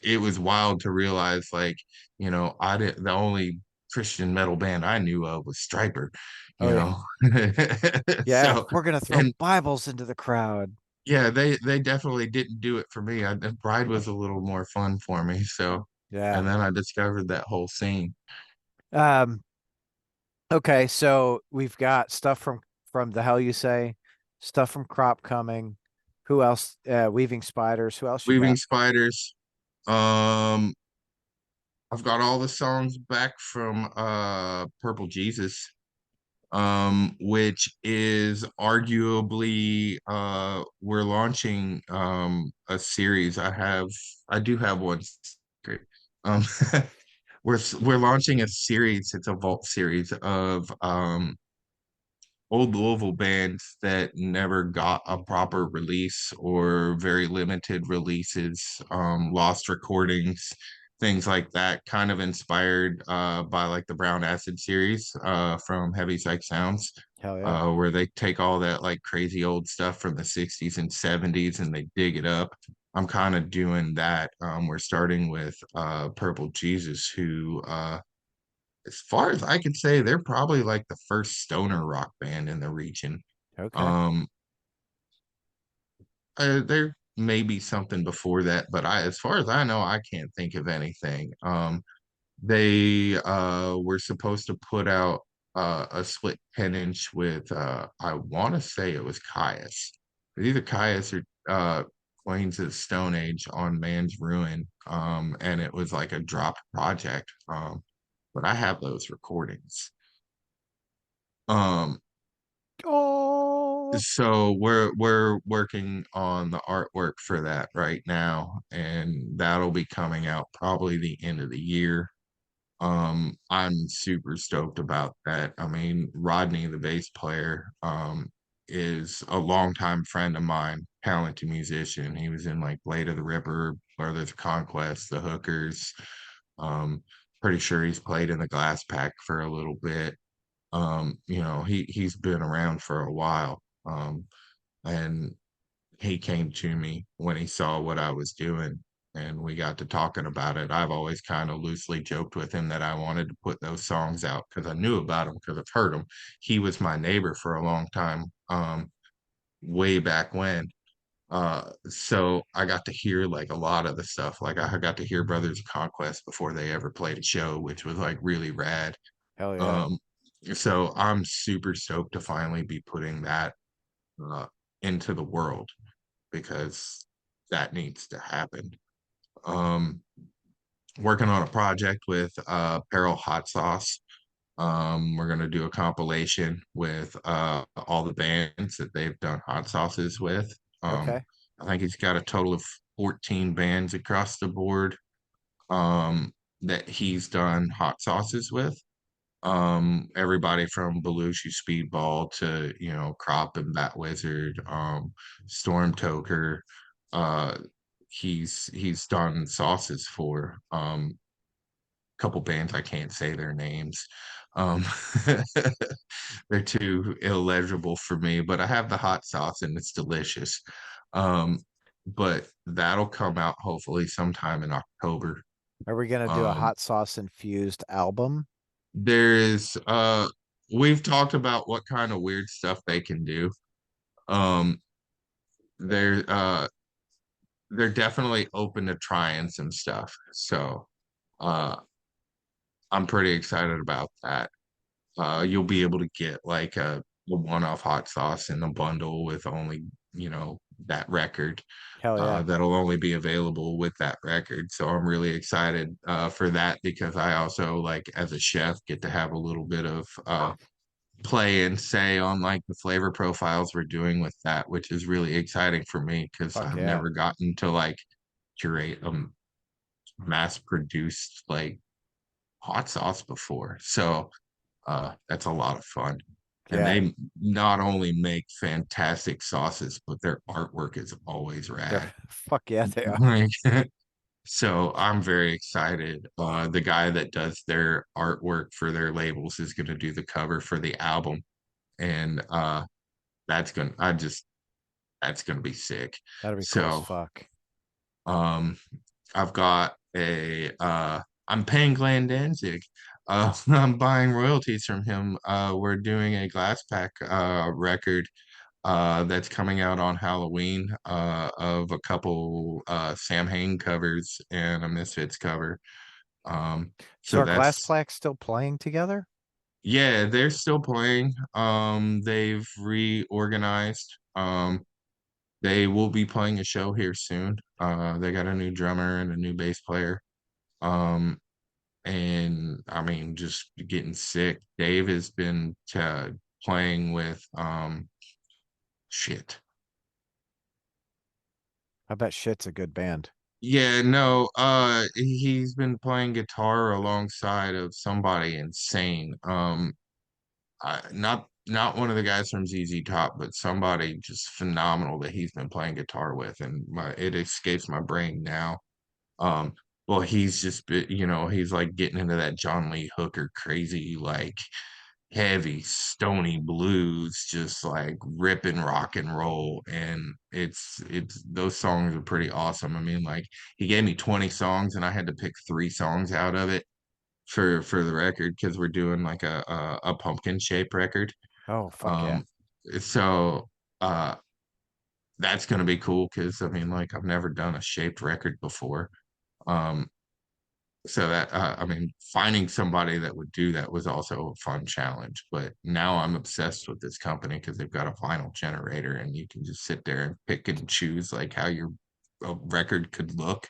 it was wild to realize, like, I didn't, the only Christian metal band I knew of was Striper, Oh you yeah. know. Yeah. So, We're gonna throw and Bibles into the crowd. yeah, they definitely didn't do it for me. Bride was a little more fun for me. So, Yeah. and then I discovered that whole scene. Um, okay, so we've got stuff from the Hell You Say, stuff from Crop Coming. Who else? Weaving Spiders. Who else you Weaving got? Spiders. Um, I've got all the songs back from Purple Jesus, which is arguably we're launching a series. I do have one secret. Um we're launching a series. It's a vault series of old Louisville bands that never got a proper release or very limited releases, lost recordings, things like that, kind of inspired by like the Brown Acid series from Heavy Psych Sounds, Hell yeah. where they take all that like crazy old stuff from the 60s and 70s and they dig it up. I'm kind of doing that. We're starting with Purple Jesus, who as far as I can say, they're probably like the first stoner rock band in the region. Okay. Um, there may be something before that, but as far as I know, I can't think of anything. They were supposed to put out a split 10 inch with I want to say it was Caius, either Caius or Queens of the Stone Age on Man's Ruin, and it was like a dropped project. But I have those recordings. Um, Oh, so we're working on the artwork for that right now, and that'll be coming out probably the end of the year. I'm super stoked about that. I mean, Rodney, the bass player, is a longtime friend of mine. talented musician. He was in like Blade of the Ripper, Brothers of Conquest, The Hookers. Um, Pretty sure he's played in the Glass Pack for a little bit. He's been around for a while. And he came to me when he saw what I was doing, and we got to talking about it. I've always kind of loosely joked with him that I wanted to put those songs out because I knew about them because I've heard them. He was my neighbor for a long time, way back when. So I got to hear like a lot of the stuff. Like I got to hear Brothers of Conquest before they ever played a show, which was like really rad. Hell yeah. Um, so I'm super stoked to finally be putting that uh, into the world because that needs to happen. Um, Working on a project with Peril Hot Sauce. We're gonna do a compilation with all the bands that they've done hot sauces with. Um, Okay. I think he's got a total of 14 bands across the board that he's done hot sauces with. Everybody from Belushi Speedball to, Crop and Bat Wizard, Storm Toker. Uh, he's done sauces for a couple bands. I can't say their names. Um, they're too illegible for me, but I have the hot sauce and it's delicious. Um, but that'll come out hopefully sometime in October. Are we gonna do a Um, hot sauce infused album? There is we've talked about what kind of weird stuff they can do. Um they're they're definitely open to trying some stuff. So uh I'm pretty excited about that. You'll be able to get like a one-off hot sauce in a bundle with only, that record. Hell yeah. That'll only be available with that record. So I'm really excited for that because I also like as a chef get to have a little bit of play and say on like the flavor profiles we're doing with that, which is really exciting for me because Fuck I've yeah. never gotten to like curate a mass produced like hot sauce before. So that's a lot of fun. And Yeah. they not only make fantastic sauces, but their artwork is always They're rad. fuck yeah, they are. Like, so I'm very excited. The guy that does their artwork for their labels is going to do the cover for the album. And that's gonna I just that's gonna be sick. That'll be cool as So fuck. um I've got a I'm paying Glenn Danzig. I'm buying royalties from him. We're doing a glass pack record that's coming out on Halloween of a couple Sam Hain covers and a Misfits cover. So So are Glass that's Plaques still playing together? yeah, they're still playing. They've reorganized. They will be playing a show here soon. They got a new drummer and a new bass player. Um, and I mean, just getting sick. Dave has been playing with shit. I bet shit's a good band. Yeah, no, he's been playing guitar alongside of somebody insane. Not one of the guys from ZZ Top, but somebody just phenomenal that he's been playing guitar with, and it escapes my brain now. Um, well, he's just he's like getting into that John Lee Hooker crazy, like heavy, stony blues, just like ripping rock and roll. And it's those songs are pretty awesome. I mean, like he gave me 20 songs and I had to pick three songs out of it for the record because we're doing like a pumpkin shape record. Oh, fuck yeah. Um, so uh that's gonna be cool because I mean, like I've never done a shaped record before. Um, so that I mean, finding somebody that would do that was also a fun challenge. But now I'm obsessed with this company because they've got a vinyl generator, and you can just sit there and pick and choose like how your record could look,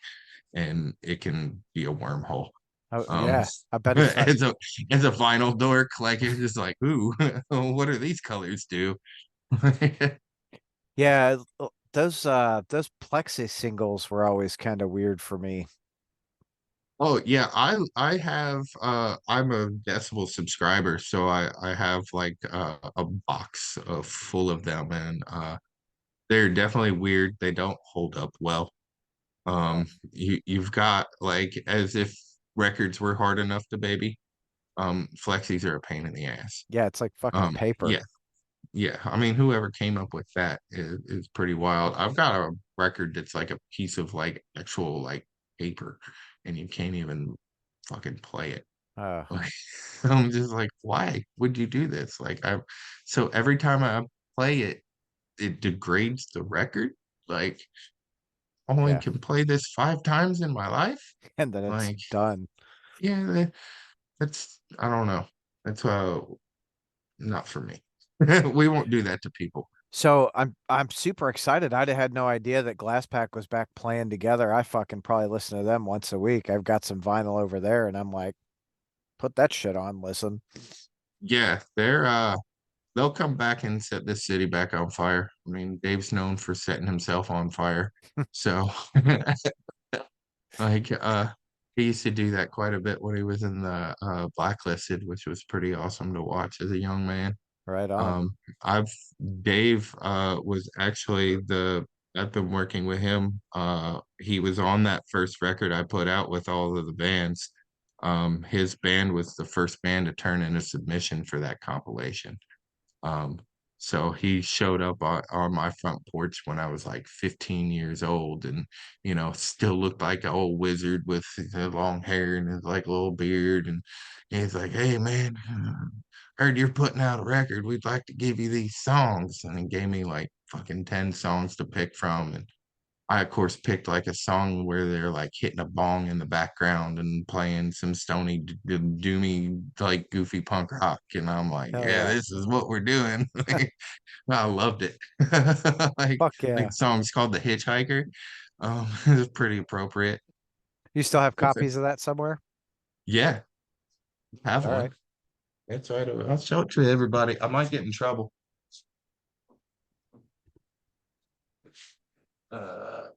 and it can be a wormhole. Oh, Um, yeah. I bet it's not. as a vinyl dork, like it's just like, ooh, what do these colors do? Yeah, those Plexi singles were always kind of weird for me. Oh yeah, I have I'm a Decibel subscriber, so I have like a box of full of them and they're definitely weird. They don't hold up well. No. You've got like as if records were hard enough to baby. Flexies are a pain in the ass. Yeah, it's like fucking paper. Yeah, yeah. I mean, whoever came up with that is pretty wild. I've got a record that's like a piece of like actual like paper, and you can't even fucking play it. Uh, Like, I'm just like, why would you do this? Like, so every time I play it, it degrades the record. Like, I only yeah. can play this 5 times in my life. And then it's Like, done. yeah, that's I don't know. That's not for me. We won't do that to people. So I'm super excited. I'd have had no idea that Glass Pack was back playing together. I fucking probably listen to them once a week. I've got some vinyl over there, and I'm like, put that shit on, listen. Yeah, they'll come back and set this city back on fire. I mean, Dave's known for setting himself on fire. So like he used to do that quite a bit when he was in the Blacklisted, which was pretty awesome to watch as a young man. Right on. Um, I've Dave was actually the I've been working with him. He was on that first record I put out with all of the bands. His band was the first band to turn in a submission for that compilation. Um, so he showed up on my front porch when I was like 15 years old and, still looked like an old wizard with his long hair and his like little beard. And he's like, hey, man, heard you're putting out a record. We'd like to give you these songs. And he gave me like fucking 10 songs to pick from. And I, of course, picked like a song where they're like hitting a bong in the background and playing some stony, doomy, like goofy punk rock. And I'm like, Hell yeah, yeah. this is what we're doing. I loved it. Like, Fuck like yeah. the song's called The Hitchhiker. It's pretty appropriate. You still have Okay. copies of that somewhere? Yeah, have All one. right. That's right. I'll show it to everybody. I might get in trouble. Uh,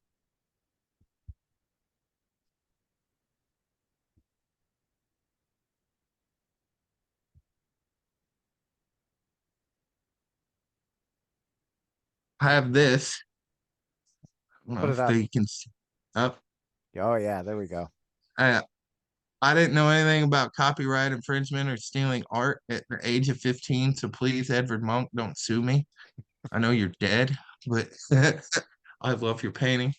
I have this. I don't know Put it if up. they can see. Up. Oh yeah, there we go. I didn't know anything about copyright infringement or stealing art at the age of 15, so please, Edward Monk, don't sue me. I know you're dead, but I love your painting.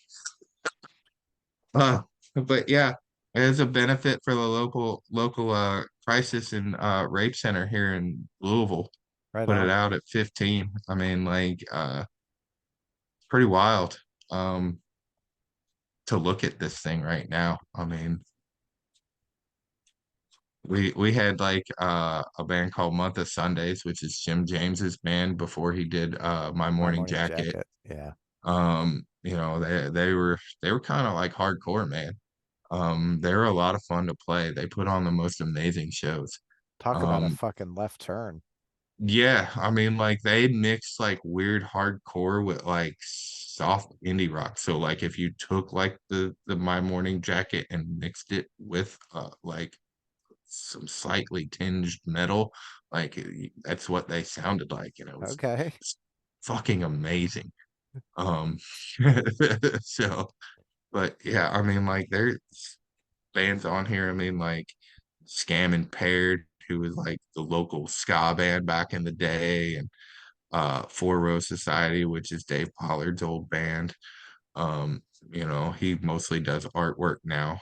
Uh, but yeah, as a benefit for the local crisis and rape center here in Louisville. Right Put it on. out at 15. I mean, like pretty wild um to look at this thing right now. I mean, we had like a band called Month of Sundays, which is Jim James's band before he did My My Morning morning Jacket. jacket. Yeah. They were kind of like hardcore, man. They were a lot of fun to play. They put on the most amazing shows. Talk about a Um, fucking left turn. yeah, I mean like they mixed like weird hardcore with like soft indie rock. So like if you took like the My Morning Jacket and mixed it with like some slightly tinged metal. Like that's what they sounded like, and it was Okay. fucking amazing. Um, so, but yeah, I mean, like there's bands on here. I mean, like Scam Impaired, who was like the local ska band back in the day, and Four Row Society, which is Dave Pollard's old band. Um, he mostly does artwork now.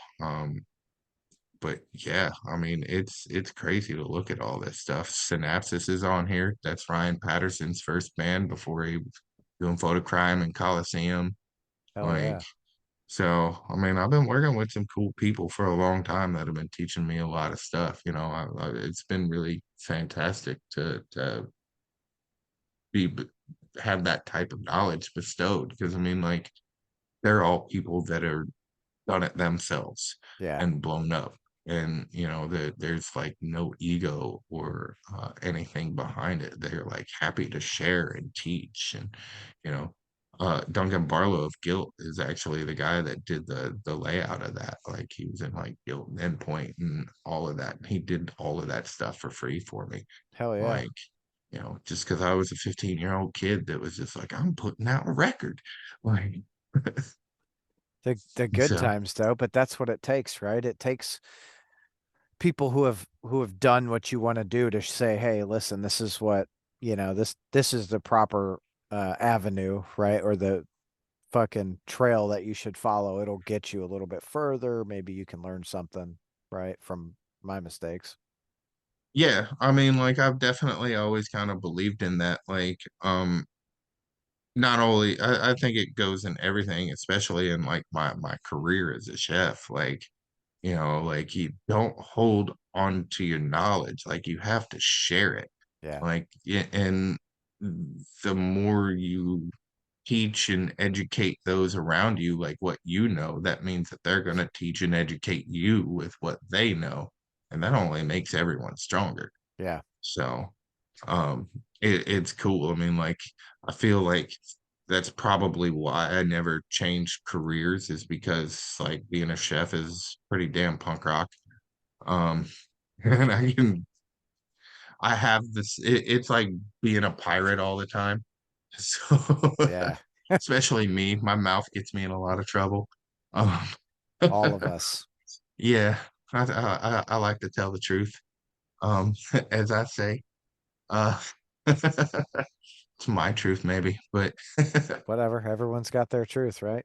But yeah, I mean, it's crazy to look at all this stuff. Synapsis is on here. That's Ryan Patterson's first band before he was doing Photocrime and Coliseum. Hell Like, yeah. so I mean, I've been working with some cool people for a long time that have been teaching me a lot of stuff. It's been really fantastic to be have that type of knowledge bestowed because I mean, like, they're all people that are done it themselves Yeah. and blown up. And there's like no ego or anything behind it. They're like happy to share and teach. And you know, Duncan Barlow of Guilt is actually the guy that did the layout of that. Like he was in like Guilt and Endpoint and all of that. And he did all of that stuff for free for me. Hell yeah. Like just because I was a 15-year-old kid that was just like, I'm putting out a record. Like, The good so times though, but that's what it takes, right? It takes people who have done what you want to do to say, "Hey, listen, this is what, this is the proper avenue, right? Or the fucking trail that you should follow. It'll get you a little bit further. Maybe you can learn something, right, from my mistakes." yeah, I mean, like I've definitely always kind of believed in that. Like, not only I think it goes in everything, especially in like my career as a chef. Like, like you don't hold on to your knowledge, like you have to share it. Yeah. Like, yeah, and the more you teach and educate those around you, like what you know, that means that they're going to teach and educate you with what they know. And that only makes everyone stronger. Yeah. So, um, it's cool. I mean, like, I feel like that's probably why I never changed careers, is because like being a chef is pretty damn punk rock. Um, and I have this, it's like being a pirate all the time. So, Yeah. especially me, my mouth gets me in a lot of trouble. Um, All of us. yeah, I like to tell the truth. As I say, uh, it's my truth maybe, but Whatever. Everyone's got their truth, right?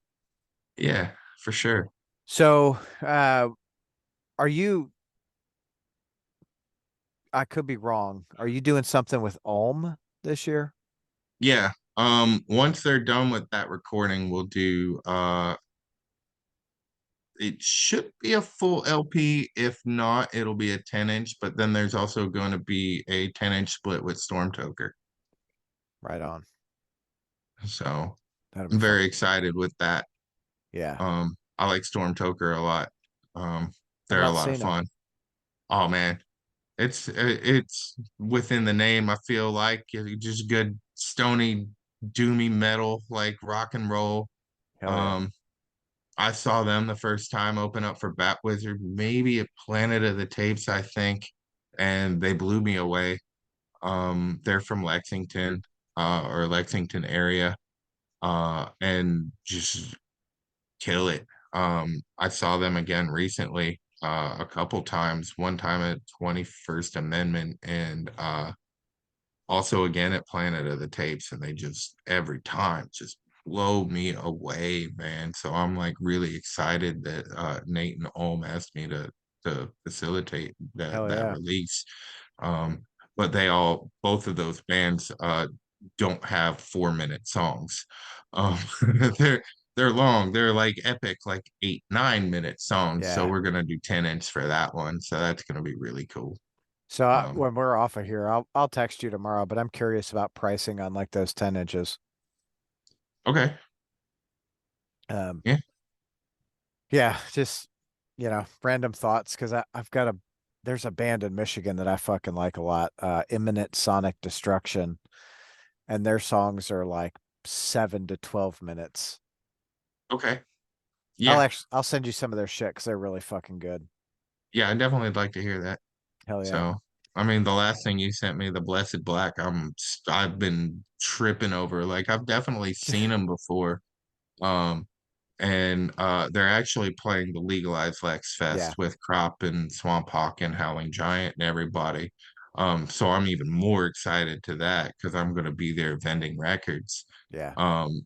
yeah, for sure. So, are you, I could be wrong. Are you doing something with Ulm this year? Yeah. Once they're done with that recording, we'll do it should be a full LP. If not, it'll be a 10-inch, but then there's also going to be a 10-inch split with Storm Toker. Right on. So That'll be I'm very fun. excited with that. Yeah. I like Storm Toker a lot. Um, I've they're a not lot of seen them. fun. Oh man, it's within the name. I feel like it's just good stony, doomy metal, like rock and roll. Hell yeah. Um, I saw them the first time open up for Bat Wizard, maybe at Planet of the Tapes, I think, and they blew me away. They're from Lexington, or Lexington area, and just kill it. I saw them again recently, a couple times. One time at 21st Amendment, and also again at Planet of the Tapes, and they just every time just blow me away, man. So I'm like really excited that Nate and Olm asked me to facilitate Hell that yeah. release. Um, but both of those bands don't have 4-minute songs. Um, they're they're long. They're like epic, like 8, 9 minute songs. So Yeah. we're gonna do 10-inch for that one. So that's gonna be really cool. So Um, when we're off of here, I'll text you tomorrow, but I'm curious about pricing on like those 10 inches. okay. Um, Yeah. yeah, just random thoughts because I've got there's a band in Michigan that I fucking like a lot, Imminent Sonic Destruction, and their songs are like 7 to 12 minutes. Okay. Yeah. I'll send you some of their shit because they're really fucking good. Yeah, I definitely like to hear that. Hell yeah. So, I mean, the last thing you sent me, the Blessed Black, I've been tripping over. Like, I've definitely seen them before. Um, and they're actually playing the Legalized Lex Fest Yeah, with Crop and Swamp Hawk and Howling Giant and everybody. So I'm even more excited to that because I'm going to be there vending records, yeah,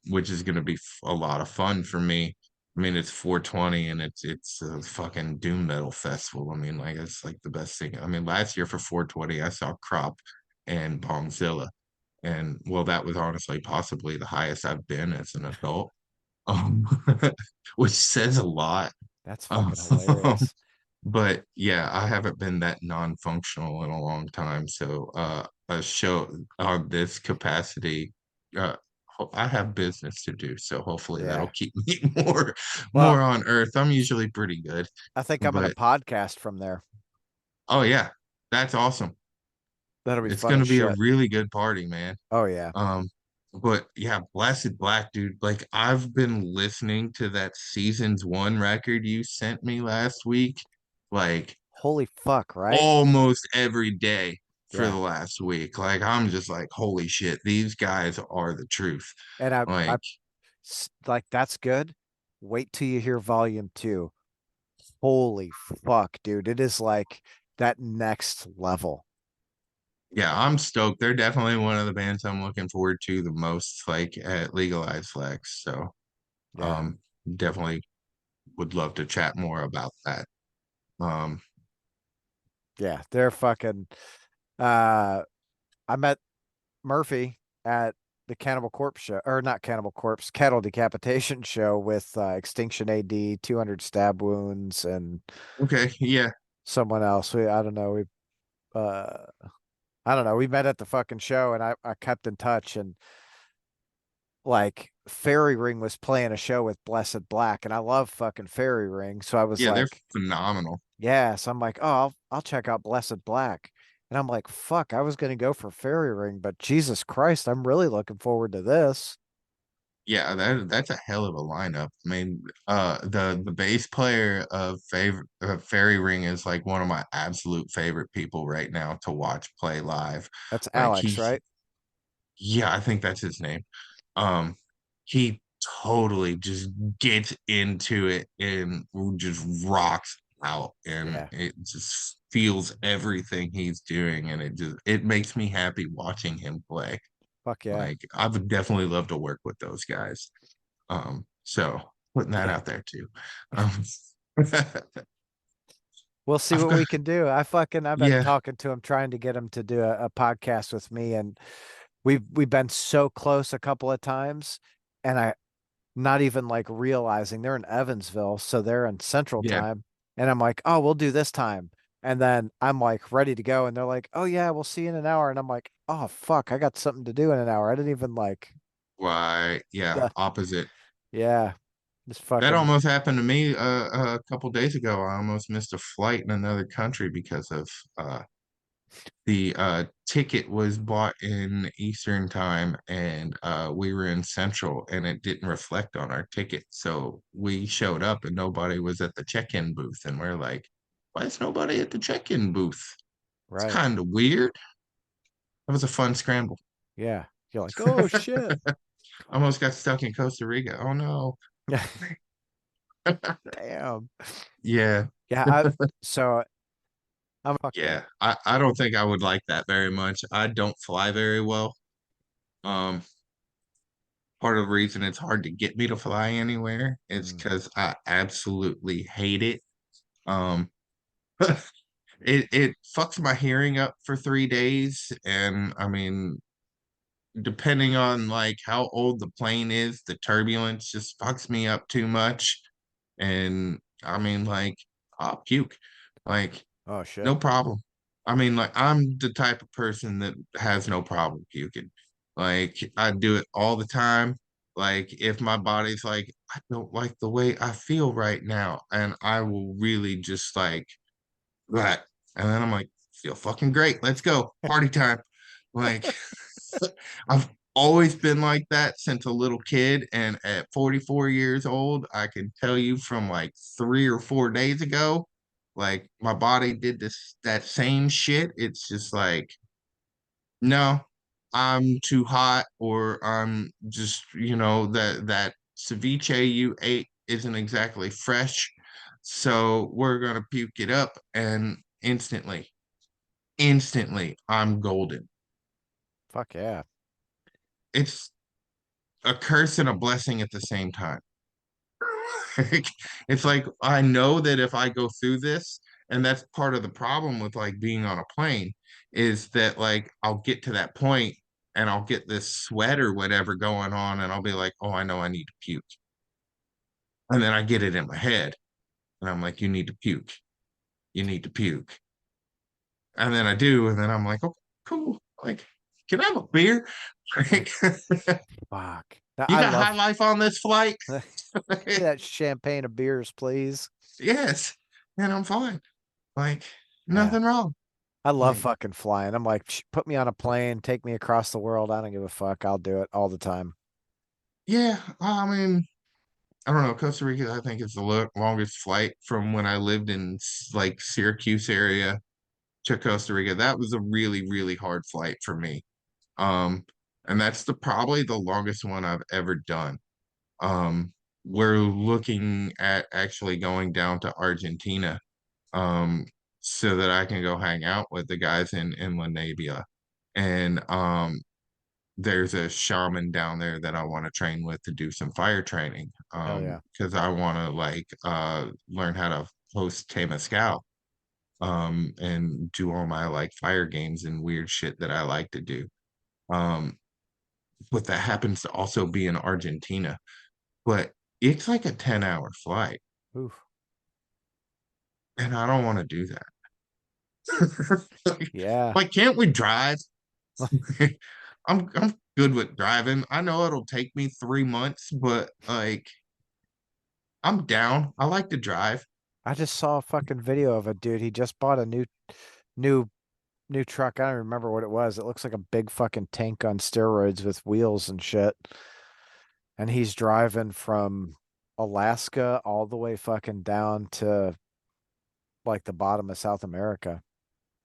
which is going to be a lot of fun for me. I mean, it's 420 and it's a fucking doom metal festival. I mean, like it's like the best thing. I mean, last year for 420, I saw Crop and Bongzilla, and well, that was honestly possibly the highest I've been as an adult, um, which says a lot. that's Um, fucking hilarious. but yeah, I haven't been that non-functional in a long time. So a show on this capacity, uh, I have business to do. So hopefully that'll Yeah. keep me more Well, more on earth. I'm usually pretty good, I think I'm gonna but podcast from there. oh yeah, that's awesome. That'll be It's fun gonna as be a shit. really good party, man. Oh yeah. Um, but yeah, Blasted Black, dude. Like I've been listening to that seasons one record you sent me last week, like Holy fuck, right? almost every day for the Yeah. last week. Like I'm just like, holy shit, these guys are the truth. And Like, like, that's good. Wait till you hear volume two. Holy fuck, dude. It is like that next level. yeah, I'm stoked. They're definitely one of the bands I'm looking forward to the most, like at Legalized Flex. So, Yeah. um, definitely would love to chat more about that. Um, Yeah. They're fucking uh I met Murphy at the Cannibal Corpse show, or not Cannibal Corpse, Cattle Decapitation show with Extinction AD, 200 stab wounds, and okay, yeah, someone else. I don't know. Uh, I don't know. We met at the fucking show, and I kept in touch, and like Fairy Ring was playing a show with Blessed Black, and I love fucking Fairy Ring, so I was yeah, they're like, phenomenal. yeah. So I'm like, oh, I'll check out Blessed Black. And I'm like, fuck, I was gonna go for Fairy Ring, but Jesus Christ, I'm really looking forward to this. Yeah, that's a hell of a lineup. I mean, the bass player of favorite Fairy Ring is like one of my absolute favorite people right now to watch play live. That's Like Alex, right? yeah, I think that's his name. Um, he totally just gets into it and just rocks out, and Yeah. it just feels everything he's doing, and it makes me happy watching him play. Fuck yeah. Like I would definitely love to work with those guys. So putting that Yeah. out there too. Um, We'll see I've what got we can do. I've been yeah, talking to him, trying to get him to do a podcast with me, and we've been so close a couple of times, and I not even like realizing they're in Evansville, so they're in Central yeah. Time, and I'm like, oh, we'll do this time. And then I'm like ready to go, and they're like, oh yeah, we'll see you in an hour. And I'm like, oh fuck, I got something to do in an hour. I didn't even like Why, yeah, the opposite. yeah, just That fucking almost happened to me a couple days ago. I almost missed a flight in another country because of the ticket was bought in Eastern time and we were in Central and it didn't reflect on our ticket. So we showed up and nobody was at the check-in booth. And we're like, why is nobody at the check-in booth? It's right. kind of weird. That was a fun scramble. Yeah. You're like, oh shit. Almost got stuck in Costa Rica. Oh no. Damn. Yeah. Yeah, so I'm fuck yeah. Yeah. I don't think I would like that very much. I don't fly very well. Um, Part of the reason it's hard to get me to fly anywhere is Mm, because I absolutely hate it. Um, it fucks my hearing up for 3 days, and I mean, depending on like how old the plane is, the turbulence just fucks me up too much. And I mean, like, I'll puke. Like, oh shit. no problem. I mean, like, I'm the type of person that has no problem puking. Like, I do it all the time. Like, if my body's like, I don't like the way I feel right now, and I will really just like that. And then I'm like, feel fucking great. Let's go. Party time. Like, I've always been like that since a little kid. And at 44 years old, I can tell you from like 3 or 4 days ago, like my body did that same shit. It's just like, no, I'm too hot, or I'm just, that ceviche you ate isn't exactly fresh. So we're gonna puke it up and instantly I'm golden. Fuck yeah. It's a curse and a blessing at the same time. Like, it's like I know that if I go through this, and that's part of the problem with like being on a plane, is that like I'll get to that point and I'll get this sweat or whatever going on, and I'll be like, oh, I know I need to puke. And then I get it in my head, and I'm like, you need to puke. You need to puke. And then I do, and then I'm like, oh, cool. Like, can I have a beer? Like, Fuck. Now, you I got high love life on this flight? give me that champagne of beers, please. Yes. And I'm fine. Like, Yeah. nothing wrong. I love Like, fucking flying. I'm like, put me on a plane, take me across the world. I don't give a fuck. I'll do it all the time. yeah, I mean, I don't know. Costa Rica, I think, is the longest flight from when I lived in like Syracuse area. to Costa Rica. That was a really, really hard flight for me. Um, and that's probably the longest one I've ever done. Um, we're looking at actually going down to Argentina, um, so that I can go hang out with the guys in La Navia. And there's a shaman down there that I want to train with to do some fire training. Hell yeah. Because I want to like learn how to host Temazcal, and do all my like fire games and weird shit that I like to do. Um, but that happens to also be in Argentina. But it's like a 10-hour flight, Oof. and I don't want to do that. like, Yeah. like, can't we drive? I'm good with driving. I know it'll take me 3 months, but like I'm down. I like to drive. I just saw a fucking video of a dude. He just bought a new, new truck. I don't remember what it was. It looks like a big fucking tank on steroids with wheels and shit. And he's driving from Alaska all the way fucking down to like the bottom of South America.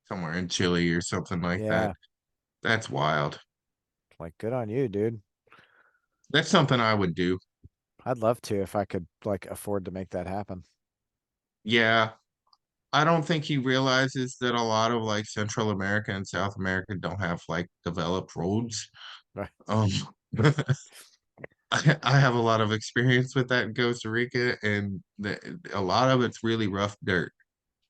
Somewhere in Chile or something like that. Yeah. That's wild. Like good on you, dude. That's something I would do. I'd love to if I could like afford to make that happen. Yeah, I don't think he realizes that a lot of like Central America and South America don't have like developed roads. Right. Um, I have a lot of experience with that in Costa Rica, and a lot of it's really rough dirt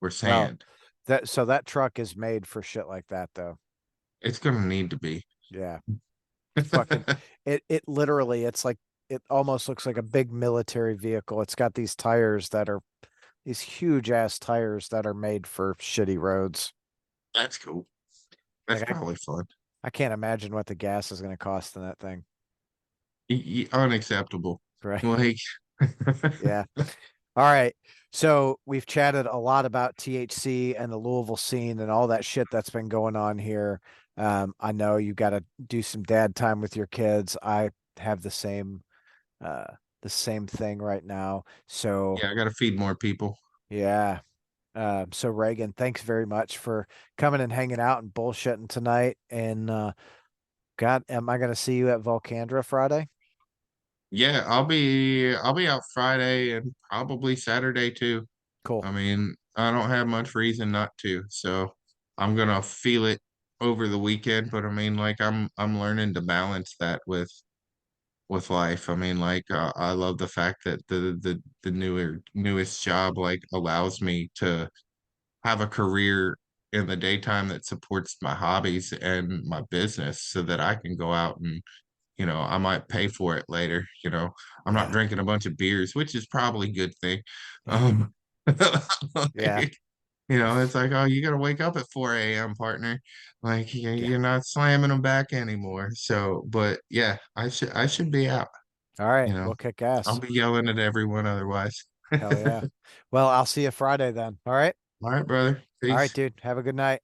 or Well, sand. that truck is made for shit like that though. It's gonna need to be. Yeah. Fucking it literally it's like it almost looks like a big military vehicle. It's got these tires that are these huge ass tires that are made for shitty roads. That's cool. That's Like probably fun. I can't imagine what the gas is going to cost in that thing. Unacceptable. Right. Like, Yeah. All right. So we've chatted a lot about THC and the Louisville scene and all that shit that's been going on here. I know you got to do some dad time with your kids. I have uh, the same thing right now. So yeah, I gotta feed more people. yeah. So Reagan, thanks very much for coming and hanging out and bullshitting tonight. And God, am I going to see you at Volcandra Friday? Yeah, I'll be out Friday and probably Saturday too. Cool. I mean, I don't have much reason not to, so I'm gonna feel it over the weekend. But I mean, like I'm learning to balance that with life. I mean, like I love the fact that the newest job like allows me to have a career in the daytime that supports my hobbies and my business, so that I can go out and I might pay for it later. I'm not Yeah. drinking a bunch of beers, which is probably a good thing. Yeah. Um, Yeah. like, it's like, oh, you gotta wake up at 4 a.m., partner. Like Yeah. you're not slamming them back anymore. So, but yeah, I should be out. All right. You know, We'll kick I'll ass. be yelling at everyone otherwise. Hell yeah. Well, I'll see you Friday then. All right. All right, brother. All right, Peace. dude. Have a good night.